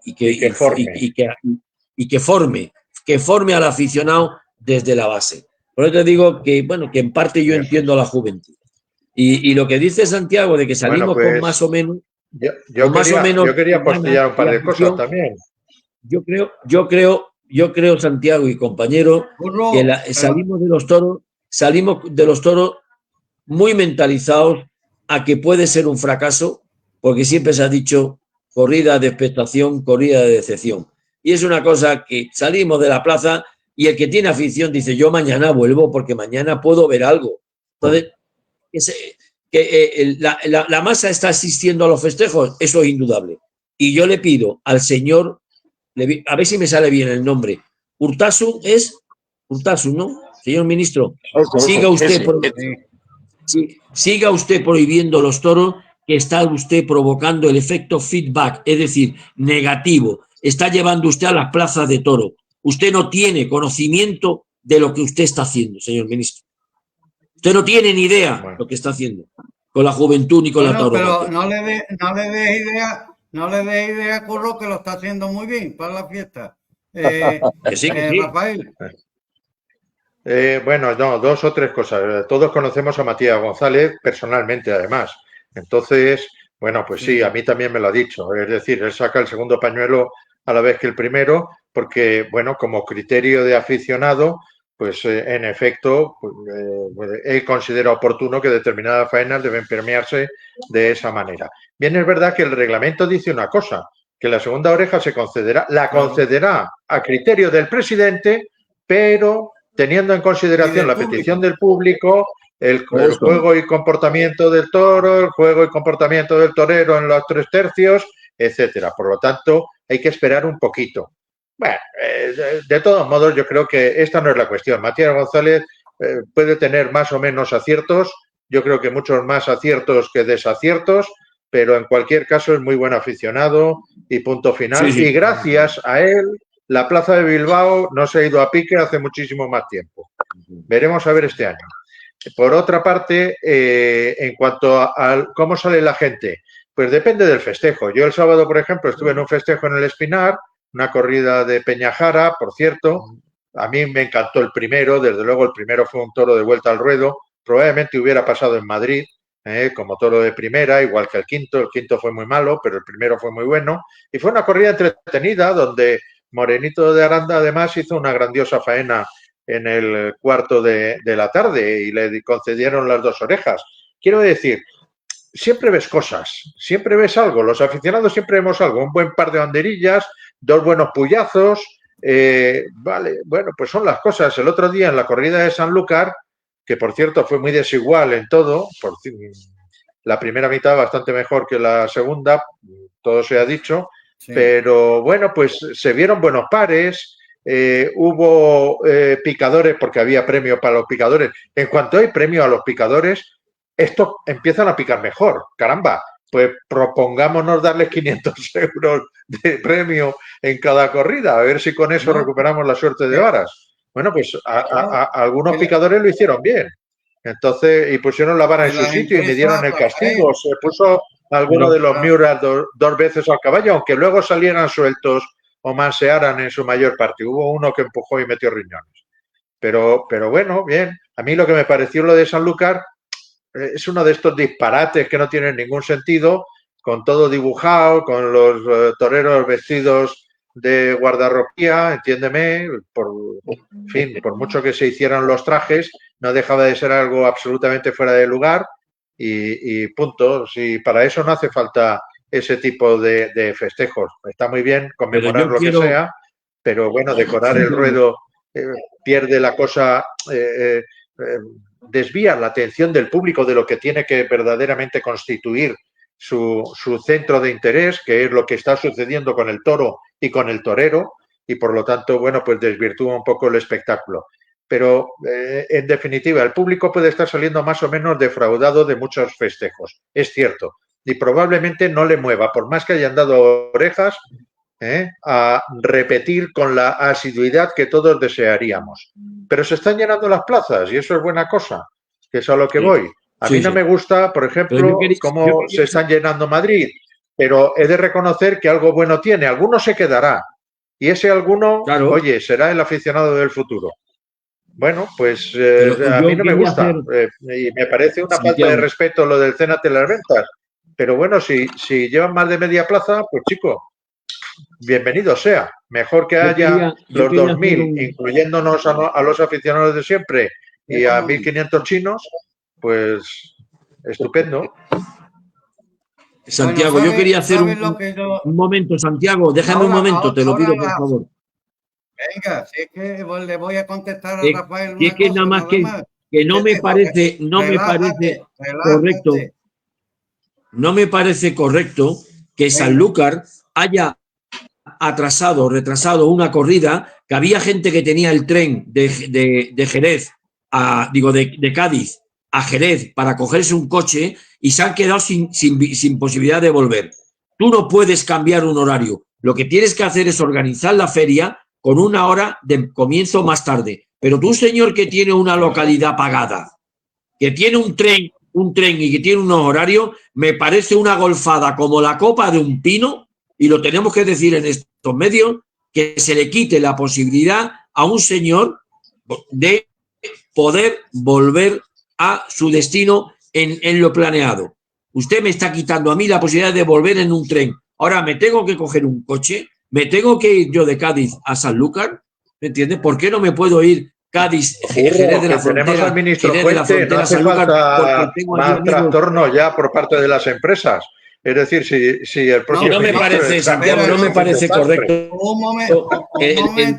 Y que forme al aficionado desde la base. Por eso te digo que, bueno, que en parte yo entiendo a la juventud. Y lo que dice Santiago de que salimos con más o menos... Yo quería apostillar un par de cosas también. Yo creo, Santiago y compañero, que salimos de los toros muy mentalizados a que puede ser un fracaso, porque siempre se ha dicho corrida de expectación, corrida de decepción. Y es una cosa que salimos de la plaza y el que tiene afición dice, yo mañana vuelvo porque mañana puedo ver algo. Entonces, la masa está asistiendo a los festejos, eso es indudable. Y yo le pido al señor, a ver si me sale bien el nombre, Urtasun, ¿no? Señor ministro, siga usted prohibiendo los toros, que está usted provocando el efecto feedback, es decir, negativo. Está llevando usted a las plazas de toro. Usted no tiene conocimiento de lo que usted está haciendo, señor ministro. Usted no tiene ni idea lo que está haciendo con la juventud ni con la tauromaquia. Pero no le dé idea, Curro, que lo está haciendo muy bien para la fiesta. Que sí. Rafael. Bueno, no, dos o tres cosas. Todos conocemos a Matías González personalmente, además. Entonces, bueno, pues sí, a mí también me lo ha dicho. Es decir, él saca el segundo pañuelo a la vez que el primero, porque, bueno, como criterio de aficionado, pues en efecto, él considera oportuno que determinadas faenas deben premiarse de esa manera. Bien, es verdad que el reglamento dice una cosa, que la segunda oreja la concederá a criterio del presidente, pero teniendo en consideración la petición del público, el juego y comportamiento del toro, el juego y comportamiento del torero en los 3 tercios, etcétera. Por lo tanto, hay que esperar un poquito. Bueno, de todos modos, yo creo que esta no es la cuestión. Matías González puede tener más o menos aciertos, yo creo que muchos más aciertos que desaciertos, pero en cualquier caso es muy buen aficionado y punto final. Sí. Y gracias a él, la Plaza de Bilbao no se ha ido a pique hace muchísimo más tiempo. Veremos a ver este año. Por otra parte, en cuanto a cómo sale la gente, pues depende del festejo. Yo el sábado, por ejemplo, estuve en un festejo en el Espinar, una corrida de Peñajara, por cierto. A mí me encantó el primero, desde luego el primero fue un toro de vuelta al ruedo. Probablemente hubiera pasado en Madrid, como toro de primera, igual que el quinto fue muy malo, pero el primero fue muy bueno. Y fue una corrida entretenida donde Morenito de Aranda además hizo una grandiosa faena en el cuarto de la tarde y le concedieron las 2 orejas. Quiero decir, siempre ves cosas, siempre ves algo, los aficionados siempre vemos algo, un buen par de banderillas, 2 buenos puyazos, vale, bueno, pues son las cosas. El otro día en la corrida de Sanlúcar, que por cierto fue muy desigual en todo, la primera mitad bastante mejor que la segunda, todo se ha dicho, sí. Pero bueno, pues se vieron buenos pares, hubo picadores porque había premio para los picadores. En cuanto hay premio a los picadores, estos empiezan a picar mejor, caramba. Pues propongámonos darles 500 euros de premio en cada corrida, a ver si con eso recuperamos la suerte de varas. Bueno, pues algunos picadores lo hicieron bien. Entonces, y pusieron la vara en su sitio y me dieron el castigo. Se puso alguno de los Miura 2 veces al caballo, aunque luego salieran sueltos o mansearan en su mayor parte. Hubo uno que empujó y metió riñones. Pero bueno, bien. A mí lo que me pareció lo de Sanlúcar es uno de estos disparates que no tienen ningún sentido, con todo dibujado, con los toreros vestidos de guardarropía, entiéndeme, en fin, por mucho que se hicieran los trajes, no dejaba de ser algo absolutamente fuera de lugar y punto. Si para eso no hace falta ese tipo de festejos. Está muy bien conmemorar lo que sea, pero bueno, decorar el ruedo pierde la cosa, desvía la atención del público de lo que tiene que verdaderamente constituir su centro de interés, que es lo que está sucediendo con el toro y con el torero, y por lo tanto, bueno, pues desvirtúa un poco el espectáculo. Pero, en definitiva, el público puede estar saliendo más o menos defraudado de muchos festejos, es cierto, y probablemente no le mueva, por más que hayan dado orejas, a repetir con la asiduidad que todos desearíamos. Pero se están llenando las plazas y eso es buena cosa, que es a lo que voy. A mí no me gusta, por ejemplo, cómo se están llenando Madrid, pero he de reconocer que algo bueno tiene. Alguno se quedará y ese alguno, oye, será el aficionado del futuro. Bueno, pues a mí no me gusta y me parece una falta de respeto lo del Cénate las ventas. Pero bueno, si llevan más de media plaza, pues chico, bienvenido sea. Mejor que haya los 2.000, incluyéndonos a los aficionados de siempre y a 1.500 chinos, pues estupendo. Santiago, bueno, yo quería hacer un momento, Santiago, déjame un momento, te lo pido por favor. Venga, si es que le voy a contestar a Rafael una cosa, nada más que no me parece, correcto. No me parece correcto que Sanlúcar haya atrasado o retrasado una corrida, que había gente que tenía el tren de Jerez, de Cádiz a Jerez para cogerse un coche y se han quedado sin posibilidad de volver. Tú no puedes cambiar un horario. Lo que tienes que hacer es organizar la feria con una hora de comienzo más tarde. Pero tú, señor, que tiene una localidad pagada, que tiene un tren y que tiene unos horarios, me parece una golfada como la copa de un pino, y lo tenemos que decir en estos medios, que se le quite la posibilidad a un señor de poder volver a su destino en lo planeado. Usted me está quitando a mí la posibilidad de volver en un tren. Ahora me tengo que coger un coche, me tengo que ir yo de Cádiz a Sanlúcar, ¿me entiendes? ¿Por qué no me puedo ir Cádiz, Jerez de la Frontera, Jerez de la Frontera, Sanlúcar? Porque tengo más trastorno ya por parte de las empresas. Es decir, si el próximo no me ministro parece, de Santiago, no me parece correcto Un momento.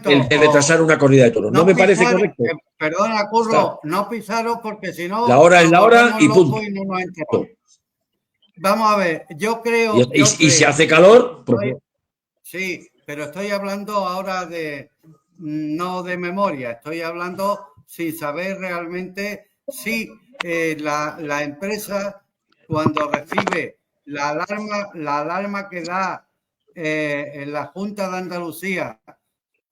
el retrasar una corrida de toros. No me parece correcto. Perdona, Curro, no pisaros porque si no. La hora es la hora nos y volvemos punto. locos y no nos enteramos. Vamos a ver, yo creo. Y si hace calor, pues, sí, pero estoy hablando ahora no de memoria, estoy hablando sin saber realmente si la empresa, cuando recibe la alarma que da en la Junta de Andalucía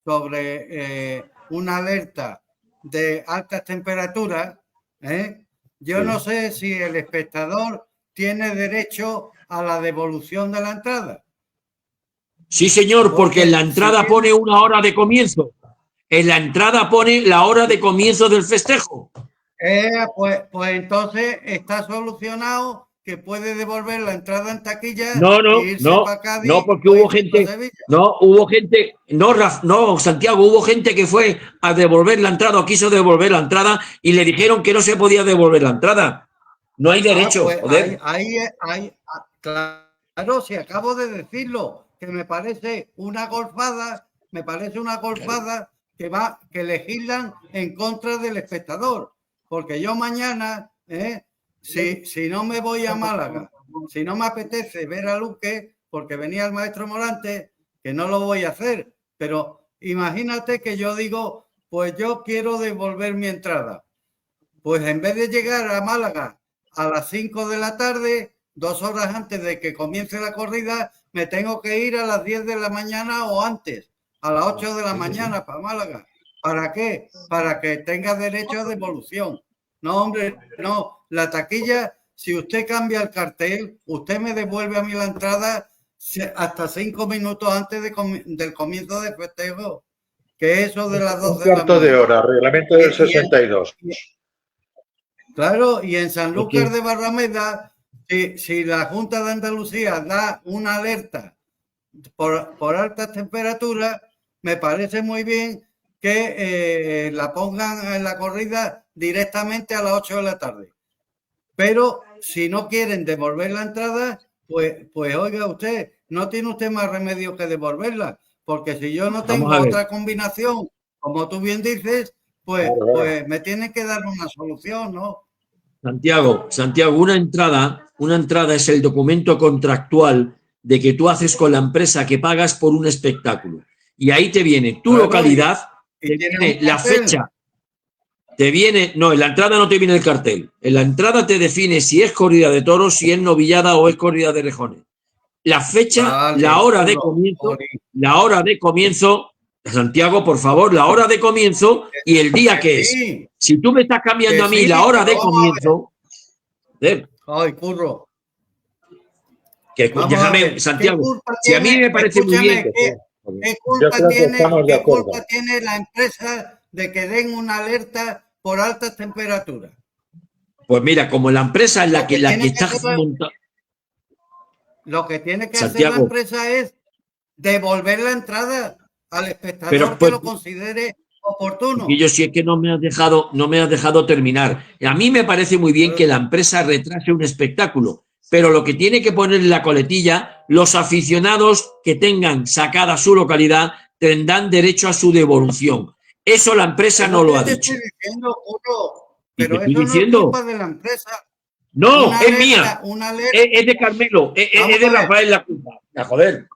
sobre una alerta de altas temperaturas, yo no sé si el espectador tiene derecho a la devolución de la entrada. sí, señor, porque en la entrada pone una hora de comienzo. En la entrada pone la hora de comienzo del festejo. Pues entonces está solucionado que puede devolver la entrada en taquilla No, e irse para Cádiz, no, porque hubo gente, Santiago, hubo gente que fue a devolver la entrada o quiso devolver la entrada y le dijeron que no se podía devolver la entrada. No hay derecho, pues joder. Claro, si acabo de decirlo, que me parece una golfada que legislan en contra del espectador. Porque yo mañana, si no me voy a Málaga, si no me apetece ver a Luque, porque venía el maestro Morante, que no lo voy a hacer, pero imagínate que yo digo, pues yo quiero devolver mi entrada. Pues en vez de llegar a Málaga a las 5 de la tarde, 2 horas antes de que comience la corrida, me tengo que ir a las 10 de la mañana o antes, a las 8 de la mañana para Málaga. ¿Para qué? Para que tenga derecho a devolución. No, hombre, no. La taquilla, si usted cambia el cartel, usted me devuelve a mí la entrada hasta 5 minutos antes del comienzo del festejo, que eso de las 12 de la mañana. Un cuarto de hora, reglamento del 62. Claro, y en Sanlúcar de Barrameda, si la Junta de Andalucía da una alerta por altas temperaturas, me parece muy bien que la pongan en la corrida directamente a las 8 de la tarde. Pero si no quieren devolver la entrada, pues oiga usted, no tiene usted más remedio que devolverla, porque si yo no tengo otra combinación, como tú bien dices, pues me tienen que dar una solución, ¿no? Santiago, una entrada es el documento contractual de que tú haces con la empresa que pagas por un espectáculo. Y ahí te viene tu localidad, te viene la fecha, no, en la entrada no te viene el cartel. En la entrada te define si es corrida de toros, si es novillada o es corrida de rejones. La fecha, la hora de comienzo, Santiago, por favor, la hora de comienzo y el día que es. Si tú me estás cambiando a mí la hora de comienzo. Ay, Curro. Déjame, Santiago, si a mí me parece muy bien. ¿Qué culpa tiene la empresa de que den una alerta por altas temperaturas? Pues mira, como la empresa es la que está montada. Lo que tiene que hacer la empresa es devolver la entrada al espectador que lo considere oportuno. Y yo sí es que no me has dejado terminar. A mí me parece muy bien que la empresa retrase un espectáculo, pero lo que tiene que poner en la coletilla, los aficionados que tengan sacada su localidad tendrán derecho a su devolución. Eso la empresa no lo ha dicho. Pero eso no es culpa de la empresa. No, es mía. Es de Carmelo. Es de Rafael la culpa. Joder.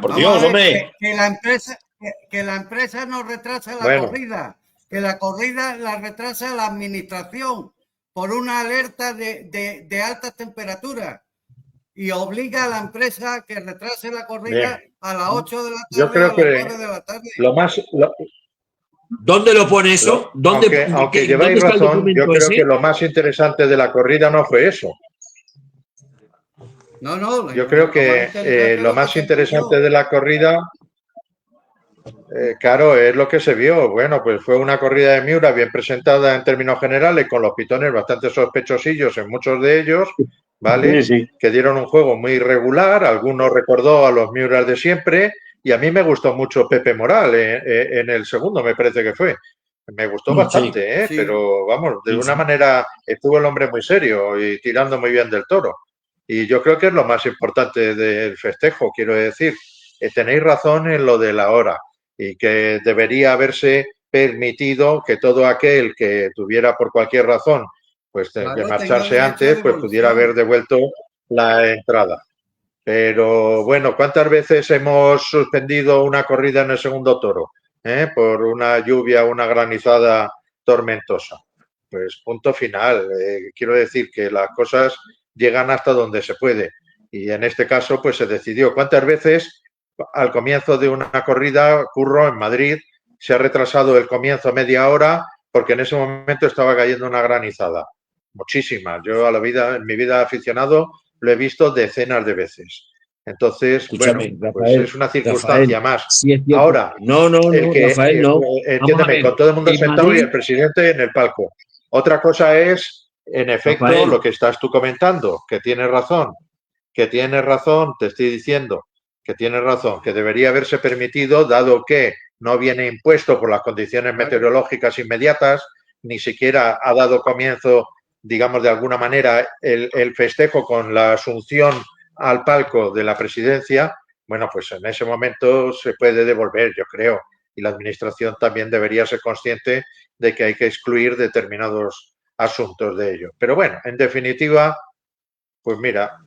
Por Dios, hombre. Que la empresa no retrasa la corrida. Que la corrida la retrasa la administración por una alerta de altas temperaturas. Y obliga a la empresa a que retrase la corrida a las 8 de la tarde. Yo creo que de la tarde. ¿Dónde lo pone eso? Aunque lleváis razón, yo creo que lo más interesante de la corrida no fue eso. Yo creo que lo más interesante de la corrida, claro, es lo que se vio. Bueno, pues fue una corrida de Miura bien presentada en términos generales, con los pitones bastante sospechosillos en muchos de ellos, ¿vale? Sí. Que dieron un juego muy irregular, algunos recordó a los Miuras de siempre. Y a mí me gustó mucho Pepe Moral en el segundo, me parece que fue. Me gustó bastante, pero vamos, de una manera estuvo el hombre muy serio y tirando muy bien del toro. Y yo creo que es lo más importante del festejo, quiero decir. Tenéis razón en lo de la hora y que debería haberse permitido que todo aquel que tuviera por cualquier razón pues que Claro, tenga marcharse derecho a antes, pues pudiera haber devolución. devuelto la entrada. Pero bueno, ¿cuántas veces hemos suspendido una corrida en el segundo toro? Por una lluvia o una granizada tormentosa. Pues punto final. Quiero decir que las cosas llegan hasta donde se puede. Y en este caso, pues se decidió. ¿Cuántas veces al comienzo de una corrida, Curro, en Madrid, se ha retrasado el comienzo media hora porque en ese momento estaba cayendo una granizada? Muchísimas. Yo en mi vida de aficionado, lo he visto decenas de veces. Entonces, Escúchame, bueno, pues Rafael, es una circunstancia Rafael, más. sí es cierto. Ahora, No, Rafael, no. Vamos a entiéndeme, ver, con todo el mundo en sentado y Madrid, el presidente en el palco. Otra cosa es, en efecto, Rafael, lo que estás tú comentando, que tienes razón, te estoy diciendo que tienes razón, que debería haberse permitido, dado que no viene impuesto por las condiciones meteorológicas inmediatas, ni siquiera ha dado comienzo, digamos, de alguna manera, el festejo con la asunción al palco de la presidencia. Bueno, pues en ese momento se puede devolver, yo creo, y la Administración también debería ser consciente de que hay que excluir determinados asuntos de ello. Pero bueno, en definitiva, pues mira,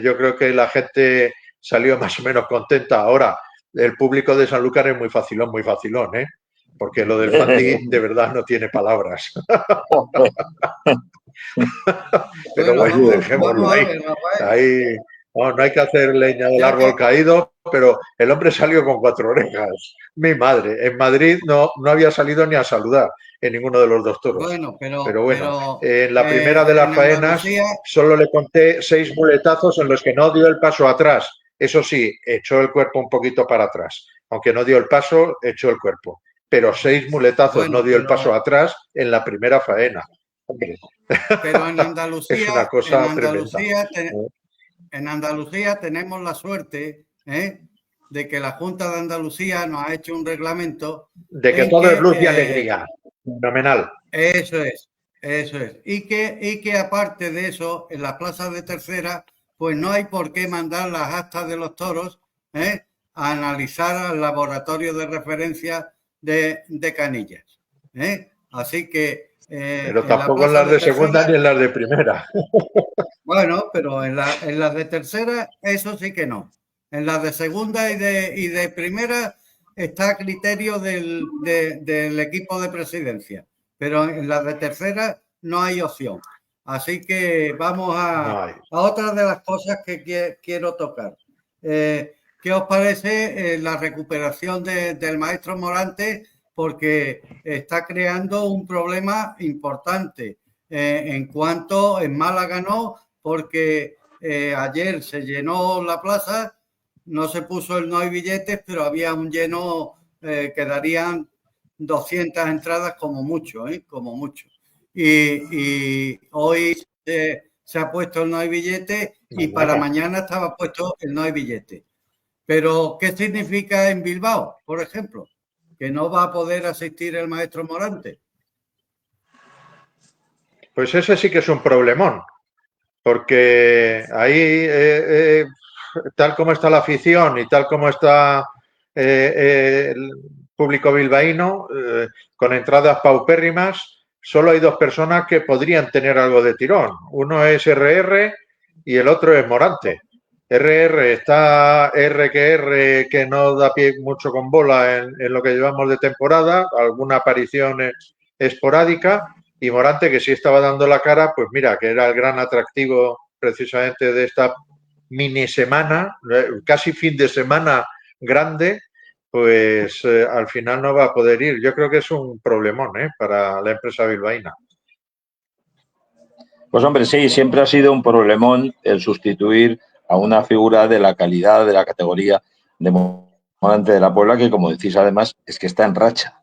yo creo que la gente salió más o menos contenta. Ahora, el público de Sanlúcar es muy facilón, ¿eh? Porque lo del Fandi de verdad no tiene palabras. Pero bueno, dejémoslo vamos a ahí. ver, Rafael. Ahí no hay que hacer leña del Ya árbol que, caído, pero el hombre salió con 4 orejas. Mi madre, en Madrid no había salido ni a saludar en ninguno de los 2 toros. bueno, Pero bueno, en la primera de en las faenas Andalucía, solo le conté 6 muletazos en los que no dio el paso atrás. Eso sí, echó el cuerpo un poquito para atrás. Aunque no dio el paso, echó el cuerpo. Pero 6 muletazos no bueno, dio el paso atrás en la primera faena. Hombre, pero es una cosa tremenda. En Andalucía tenemos la suerte, de que la Junta de Andalucía nos ha hecho un reglamento De que en todo es luz y que alegría. Fenomenal. eso es. Y que aparte de eso, en las plazas de tercera, pues no hay por qué mandar las actas de los toros a analizar al laboratorio de referencia de Canillas. Así que Pero en la tampoco en plaza las de de segunda tercera, ni en las de primera. bueno, pero en las de tercera, eso sí que no. En las de segunda y de primera está a criterio del equipo de presidencia, pero en las de tercera no hay opción. Así que vamos No a hay. otra de las cosas que quiero tocar. ¿Qué os parece la recuperación del maestro Morante? Porque está creando un problema importante en cuanto en Málaga no, porque ayer se llenó la plaza, no se puso el no hay billetes, pero había un lleno que darían 200 entradas como mucho, como mucho. Y hoy se ha puesto el no hay billete y para mañana estaba puesto el no hay billete. Pero, ¿qué significa en Bilbao, por ejemplo? Que no va a poder asistir el maestro Morante. Pues ese sí que es un problemón, porque ahí, tal como está la afición y tal como está el público bilbaíno, con entradas paupérrimas, solo hay 2 personas que podrían tener algo de tirón. Uno es RR y el otro es Morante. RR está R que no da pie mucho con bola en lo que llevamos de temporada, alguna aparición esporádica, y Morante, que sí estaba dando la cara, pues mira, que era el gran atractivo precisamente de esta mini semana, casi fin de semana grande, pues al final no va a poder ir. Yo creo que es un problemón para la empresa bilbaína. Pues hombre, sí, siempre ha sido un problemón el sustituir a una figura de la calidad, de la categoría de Morante de la Puebla, que como decís además es que está en racha.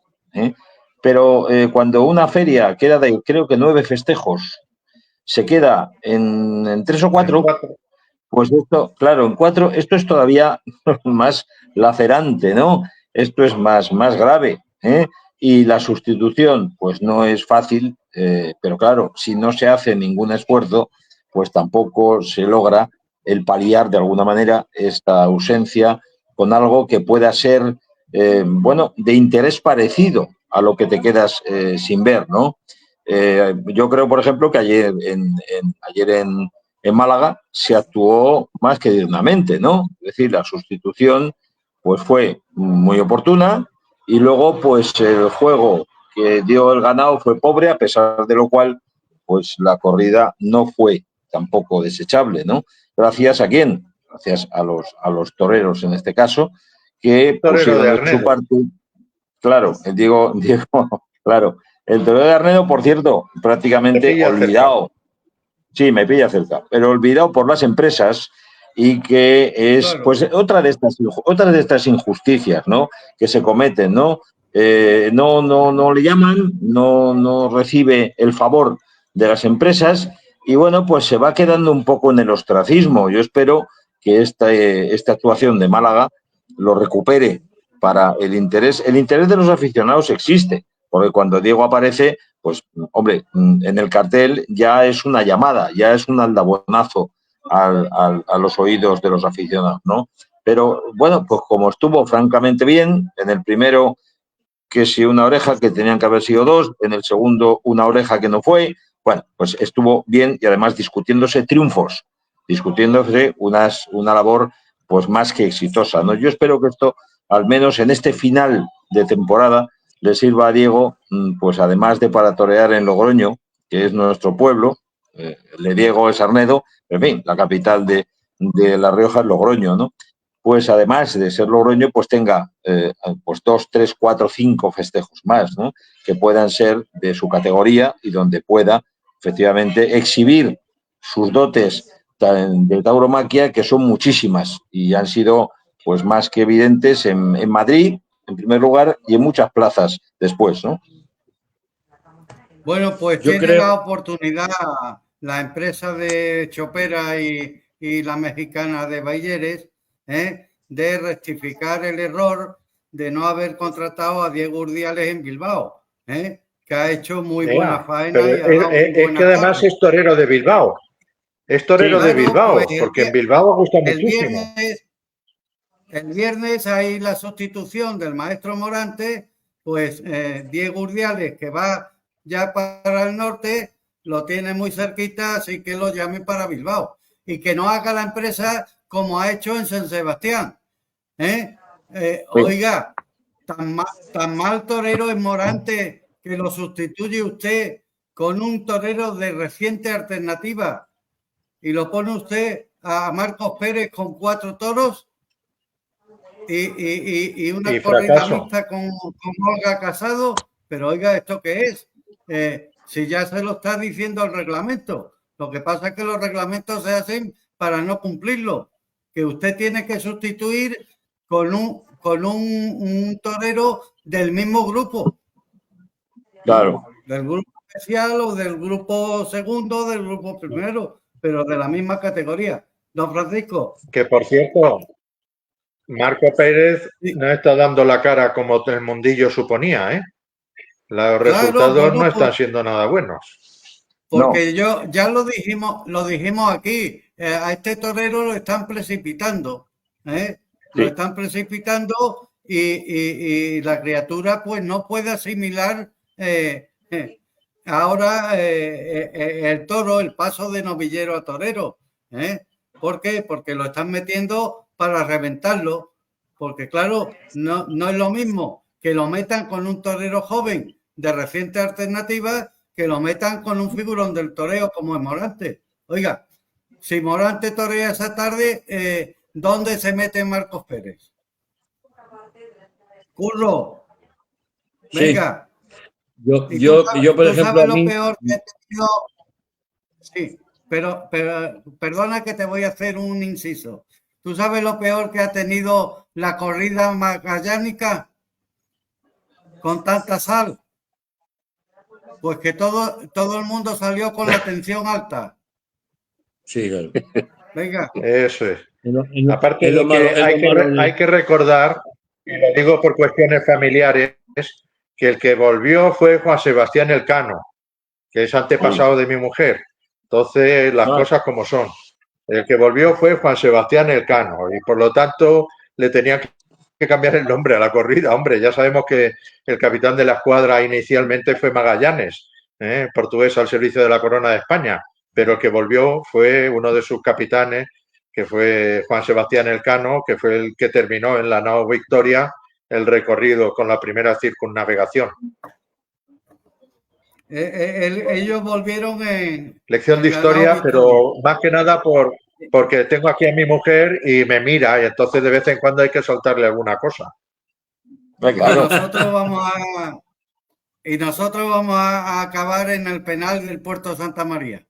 Pero cuando una feria queda de, creo que 9 festejos, se queda en 3 o 4, pues esto, claro, en 4, esto es todavía más lacerante, ¿no? Esto es más grave, y la sustitución, pues no es fácil, pero claro, si no se hace ningún esfuerzo, pues tampoco se logra el paliar de alguna manera esta ausencia con algo que pueda ser, bueno, de interés parecido a lo que te quedas sin ver, ¿no? Yo creo, por ejemplo, que ayer en Málaga se actuó más que dignamente, ¿no? Es decir, la sustitución pues fue muy oportuna y luego pues el juego que dio el ganado fue pobre, a pesar de lo cual pues la corrida no fue tampoco desechable, ¿no? Gracias a quién? Gracias a los toreros en este caso, que Torero de pusieron de su Arnedo. parte. Claro, Diego, claro. El torero de Arnedo, por cierto, prácticamente olvidado. Sí, me pilla cerca, pero olvidado por las empresas y que es, claro, pues otra de estas injusticias, ¿no? Que se cometen, ¿no? No le llaman, no recibe el favor de las empresas y bueno, pues se va quedando un poco en el ostracismo. Yo espero que esta actuación de Málaga lo recupere para el interés. El interés de los aficionados existe, porque cuando Diego aparece, pues, hombre, en el cartel ya es una llamada, ya es un aldabonazo a los oídos de los aficionados, ¿no? Pero, bueno, pues como estuvo francamente bien, en el primero que si una oreja, que tenían que haber sido dos, en el segundo una oreja que no fue, bueno, pues estuvo bien y además discutiéndose triunfos, discutiéndose una labor pues más que exitosa, ¿no? Yo espero que esto, al menos en este final de temporada, le sirva a Diego, pues además de para torear en Logroño, que es nuestro pueblo, el de Diego es Arnedo, en fin, la capital de La Rioja es Logroño, ¿no? Pues además de ser Logroño, pues tenga pues 2, 3, 4, 5 festejos más, ¿no? Que puedan ser de su categoría y donde pueda efectivamente exhibir sus dotes de tauromaquia, que son muchísimas y han sido pues más que evidentes en Madrid, en primer lugar, y en muchas plazas después, ¿no? Bueno, pues yo tiene la oportunidad la empresa de Chopera y la mexicana de Bayeres, de rectificar el error de no haber contratado a Diego Urdiales en Bilbao, que ha hecho muy buena faena. Y es que además es torero de Bilbao. Es torero de Bilbao, pues, porque en Bilbao gusta muchísimo. El viernes hay la sustitución del maestro Morante, pues Diego Urdiales, que va ya para el norte, lo tiene muy cerquita, así que lo llame para Bilbao. Y que no haga la empresa como ha hecho en San Sebastián. Oiga, tan mal torero es Morante que lo sustituye usted con un torero de reciente alternativa y lo pone usted a Marcos Pérez con 4 toros y una corrida mixta con Olga Casado. Pero oiga, ¿esto qué es? Si ya se lo está diciendo el reglamento. Lo que pasa es que los reglamentos se hacen para no cumplirlo. Que usted tiene que sustituir con un torero del mismo grupo. Claro. Del grupo especial o del grupo segundo, del grupo primero, pero de la misma categoría. Don Francisco. Que por cierto, Marco Pérez no está dando la cara como el mundillo suponía, ¿eh? Los resultados no están siendo nada buenos. Porque ya lo dijimos aquí, a este torero lo están precipitando, lo están precipitando y la criatura pues no puede asimilar ahora el toro, el paso de novillero a torero. ¿Por qué? Porque lo están metiendo para reventarlo, porque claro, no es lo mismo que lo metan con un torero joven de reciente alternativa que lo metan con un figurón del toreo como es Morante. Oiga, si Morante torea esa tarde, ¿dónde se mete Marcos Pérez? Curro, venga. Sí. Yo, por ejemplo, sabes lo peor que he tenido. Sí, pero perdona que te voy a hacer un inciso. ¿Tú sabes lo peor que ha tenido la corrida magallánica con tanta sal? Pues que todo el mundo salió con la tensión alta. Sí, claro. Venga. Eso es. Aparte de que hay que recordar, y lo digo por cuestiones familiares, que el que volvió fue Juan Sebastián Elcano, que es antepasado de mi mujer. Entonces, las cosas como son. El que volvió fue Juan Sebastián Elcano y por lo tanto le tenían que cambiar el nombre a la corrida. Hombre, ya sabemos que el capitán de la escuadra inicialmente fue Magallanes, portugués al servicio de la corona de España, pero el que volvió fue uno de sus capitanes, que fue Juan Sebastián Elcano, que fue el que terminó en la nao Victoria el recorrido con la primera circunnavegación. Ellos volvieron en... Lección de historia, pero más que nada porque tengo aquí a mi mujer y me mira y entonces de vez en cuando hay que soltarle alguna cosa. Claro. Nosotros vamos a acabar en el penal del Puerto de Santa María.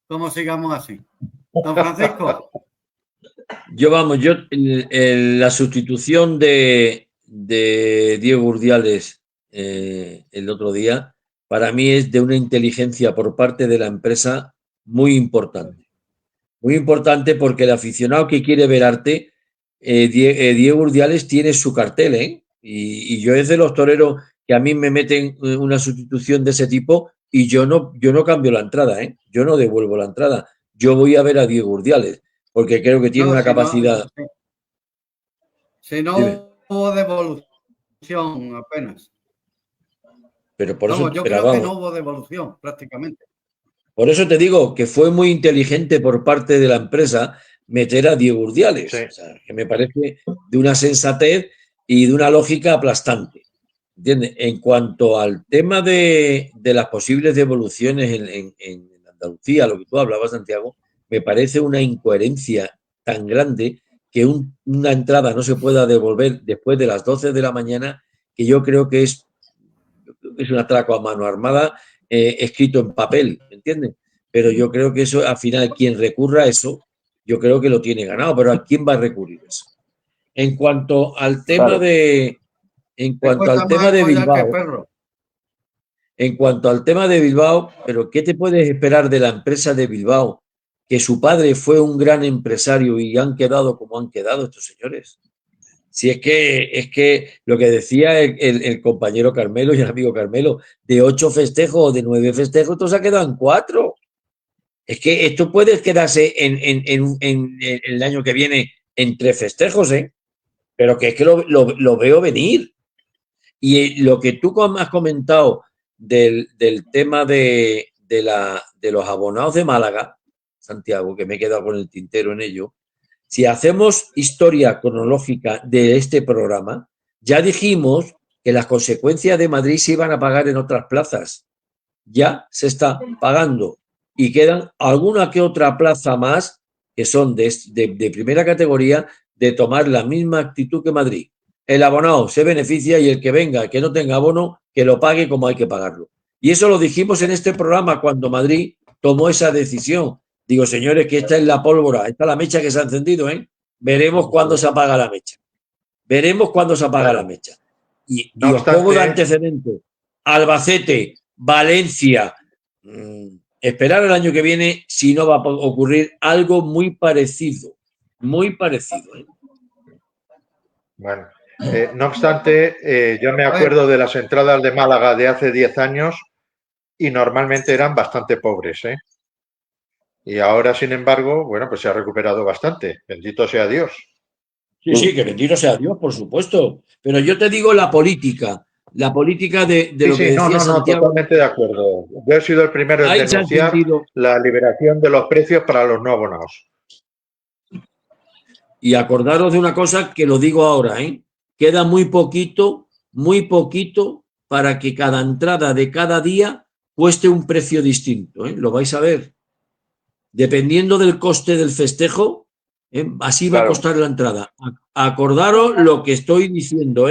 ¿Cómo sigamos así? Don Francisco. La sustitución de Diego Urdiales el otro día, para mí es de una inteligencia por parte de la empresa muy importante. Muy importante porque el aficionado que quiere ver arte, Diego Urdiales tiene su cartel, y yo es de los toreros que a mí me meten una sustitución de ese tipo y yo no cambio la entrada, yo no devuelvo la entrada. Yo voy a ver a Diego Urdiales porque creo que tiene una capacidad. Si no hubo devolución apenas. Pero por eso, yo creo que no hubo devolución prácticamente. Por eso te digo que fue muy inteligente por parte de la empresa meter a Diego Urdiales, sí. O sea, que me parece de una sensatez y de una lógica aplastante. ¿Entiendes? En cuanto al tema de las posibles devoluciones en Andalucía, lo que tú hablabas, Santiago, me parece una incoherencia tan grande que una entrada no se pueda devolver después de las 12 de la mañana, que yo creo que es un atraco a mano armada escrito en papel, ¿entiendes? Pero yo creo que eso, al final, quien recurra a eso, yo creo que lo tiene ganado, pero ¿a quién va a recurrir eso? En cuanto al tema de Bilbao, en cuanto al tema de Bilbao, pero ¿qué te puedes esperar de la empresa de Bilbao? Que su padre fue un gran empresario y han quedado como han quedado estos señores. Si es que lo que decía el compañero Carmelo y el amigo Carmelo, de 8 festejos o de 9 festejos, esto se ha quedado en 4. Es que esto puede quedarse en el año que viene en 3 festejos, pero que es que lo veo venir. Y lo que tú has comentado del tema de los abonados de Málaga, Santiago, que me he quedado con el tintero en ello, si hacemos historia cronológica de este programa, ya dijimos que las consecuencias de Madrid se iban a pagar en otras plazas. Ya se está pagando y quedan alguna que otra plaza más que son de primera categoría de tomar la misma actitud que Madrid. El abonado se beneficia y el que venga, que no tenga abono, que lo pague como hay que pagarlo. Y eso lo dijimos en este programa cuando Madrid tomó esa decisión. Digo, señores, que esta es la pólvora, esta es la mecha que se ha encendido, Veremos cuándo se apaga la mecha. Veremos cuándo se apaga la mecha. Y os pongo de antecedentes. Albacete, Valencia, esperar el año que viene si no va a ocurrir algo muy parecido. Muy parecido, Bueno, no obstante, yo me acuerdo de las entradas de Málaga de hace 10 años y normalmente eran bastante pobres, Y ahora, sin embargo, bueno, pues se ha recuperado bastante. Bendito sea Dios. Sí, que bendito sea Dios, por supuesto. Pero yo te digo la política de lo que decía Santiago. Totalmente de acuerdo. Yo he sido el primero en denunciar la liberación de los precios para los no abonados. Y acordaros de una cosa que lo digo ahora, Queda muy poquito para que cada entrada de cada día cueste un precio distinto, Lo vais a ver. Dependiendo del coste del festejo, así va a costar la entrada. Acordaros lo que estoy diciendo,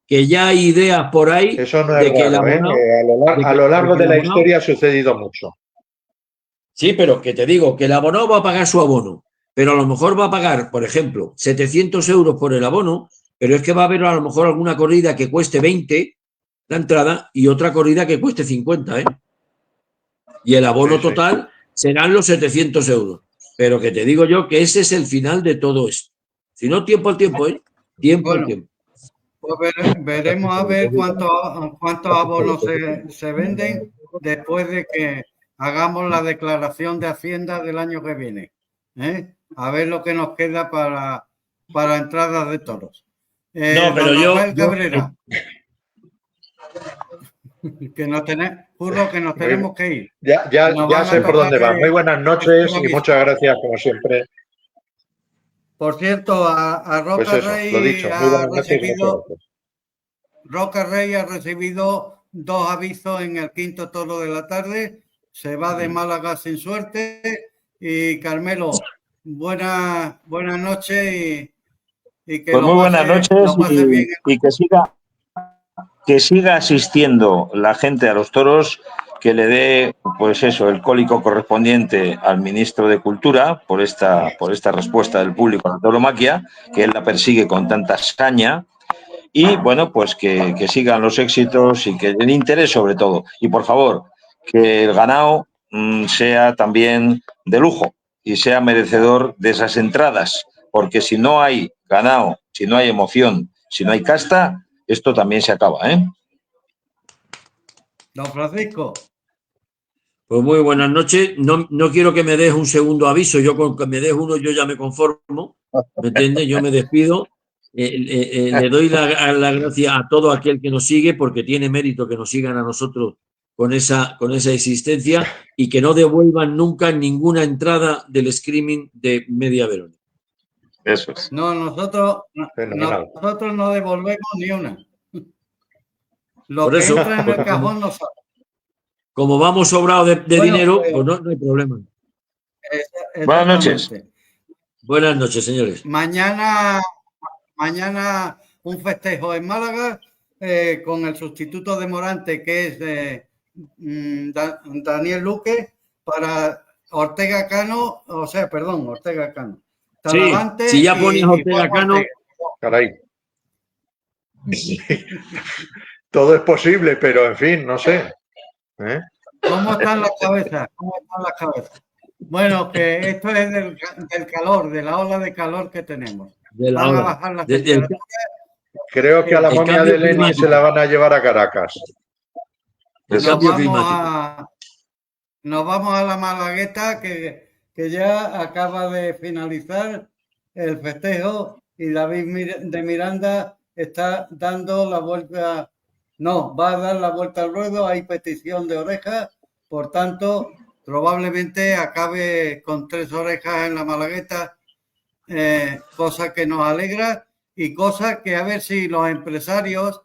que ya hay ideas por ahí. Eso no es raro, a lo largo de la historia ha sucedido mucho. Sí, pero que te digo que el abonado va a pagar su abono, pero a lo mejor va a pagar, por ejemplo, 700 euros por el abono, pero es que va a haber a lo mejor alguna corrida que cueste 20 la entrada y otra corrida que cueste 50, Y el abono total serán los 700 euros. Pero que te digo yo que ese es el final de todo esto. Si no, tiempo al tiempo, Tiempo al tiempo. Pues veremos a ver cuántos abonos se venden después de hagamos la declaración de Hacienda del año que viene. A ver lo que nos queda para entradas de toros. No, pero don yo- Rafael yo- Cabrera, juro que nos tenemos que ir. Ya Nos van a sé por tocar dónde van. Muy buenas noches y aviso. muchas gracias, como siempre. Por cierto, a Pues Roca eso, Rey lo dicho. Muy buenas noches y muchas gracias. Roca Rey ha recibido 2 avisos en el 5.º toro de la tarde. Se va de Málaga sin suerte. Y Carmelo, buenas noches y que Pues muy buenas noches lo pases bien. y que siga asistiendo la gente a los toros, que le dé, pues eso, el cólico correspondiente al ministro de Cultura por esta respuesta del público a la tauromaquia, que él la persigue con tanta saña. Y bueno, pues que sigan los éxitos y que el interés sobre todo. Y por favor, que el ganado sea también de lujo y sea merecedor de esas entradas, porque si no hay ganado, si no hay emoción, si no hay casta, esto también se acaba, ¿eh? Don Francisco. Pues muy buenas noches. No quiero que me des un segundo aviso. Yo con que me des uno, yo ya me conformo. ¿Me entiendes? Yo me despido. Le doy la gracia a todo aquel que nos sigue, porque tiene mérito que nos sigan a nosotros con esa existencia, y que no devuelvan nunca ninguna entrada del streaming de Media Verónica. Eso es. No, nosotros Fenomenal. no devolvemos ni una. Lo Por que eso, entra en el cajón no sale. como vamos sobrados de Bueno, dinero, pues no hay problema. Buenas noches. Exactamente. Buenas noches, señores. Mañana un festejo en Málaga con el sustituto de Morante, que es Daniel Luque, para Ortega Cano. Talavante si ya pones a Ortega Juan Cano, Ortega. Caray. Todo es posible, pero en fin, no sé. ¿Cómo están las cabezas? Bueno, que esto es del calor, de la ola de calor que tenemos. de la Van a hora. bajar las Del- temperaturas. Creo que a la El momia cambio de Lenin climático. se la van a llevar a Caracas. El Nos cambio vamos climático. nos vamos a la Malagueta, que ya acaba de finalizar el festejo y David de Miranda está dando la vuelta. No, va a dar la vuelta al ruedo. Hay petición de orejas, por tanto, probablemente acabe con 3 orejas en la Malagueta, cosa que nos alegra y cosa que a ver si los empresarios,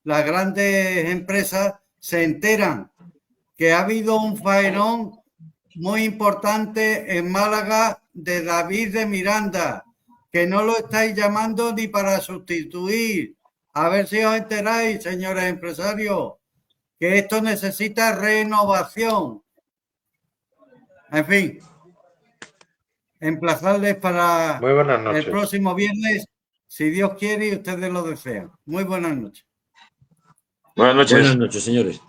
las grandes empresas, se enteran que ha habido un faenón muy importante en Málaga de David de Miranda, que no lo estáis llamando ni para sustituir. A ver si os enteráis, señores empresarios, que esto necesita renovación. En fin, emplazarles para Muy buenas el noches. próximo viernes, si Dios quiere y ustedes lo desean. Muy buenas noches. Buenas noches. Buenas noches, señores.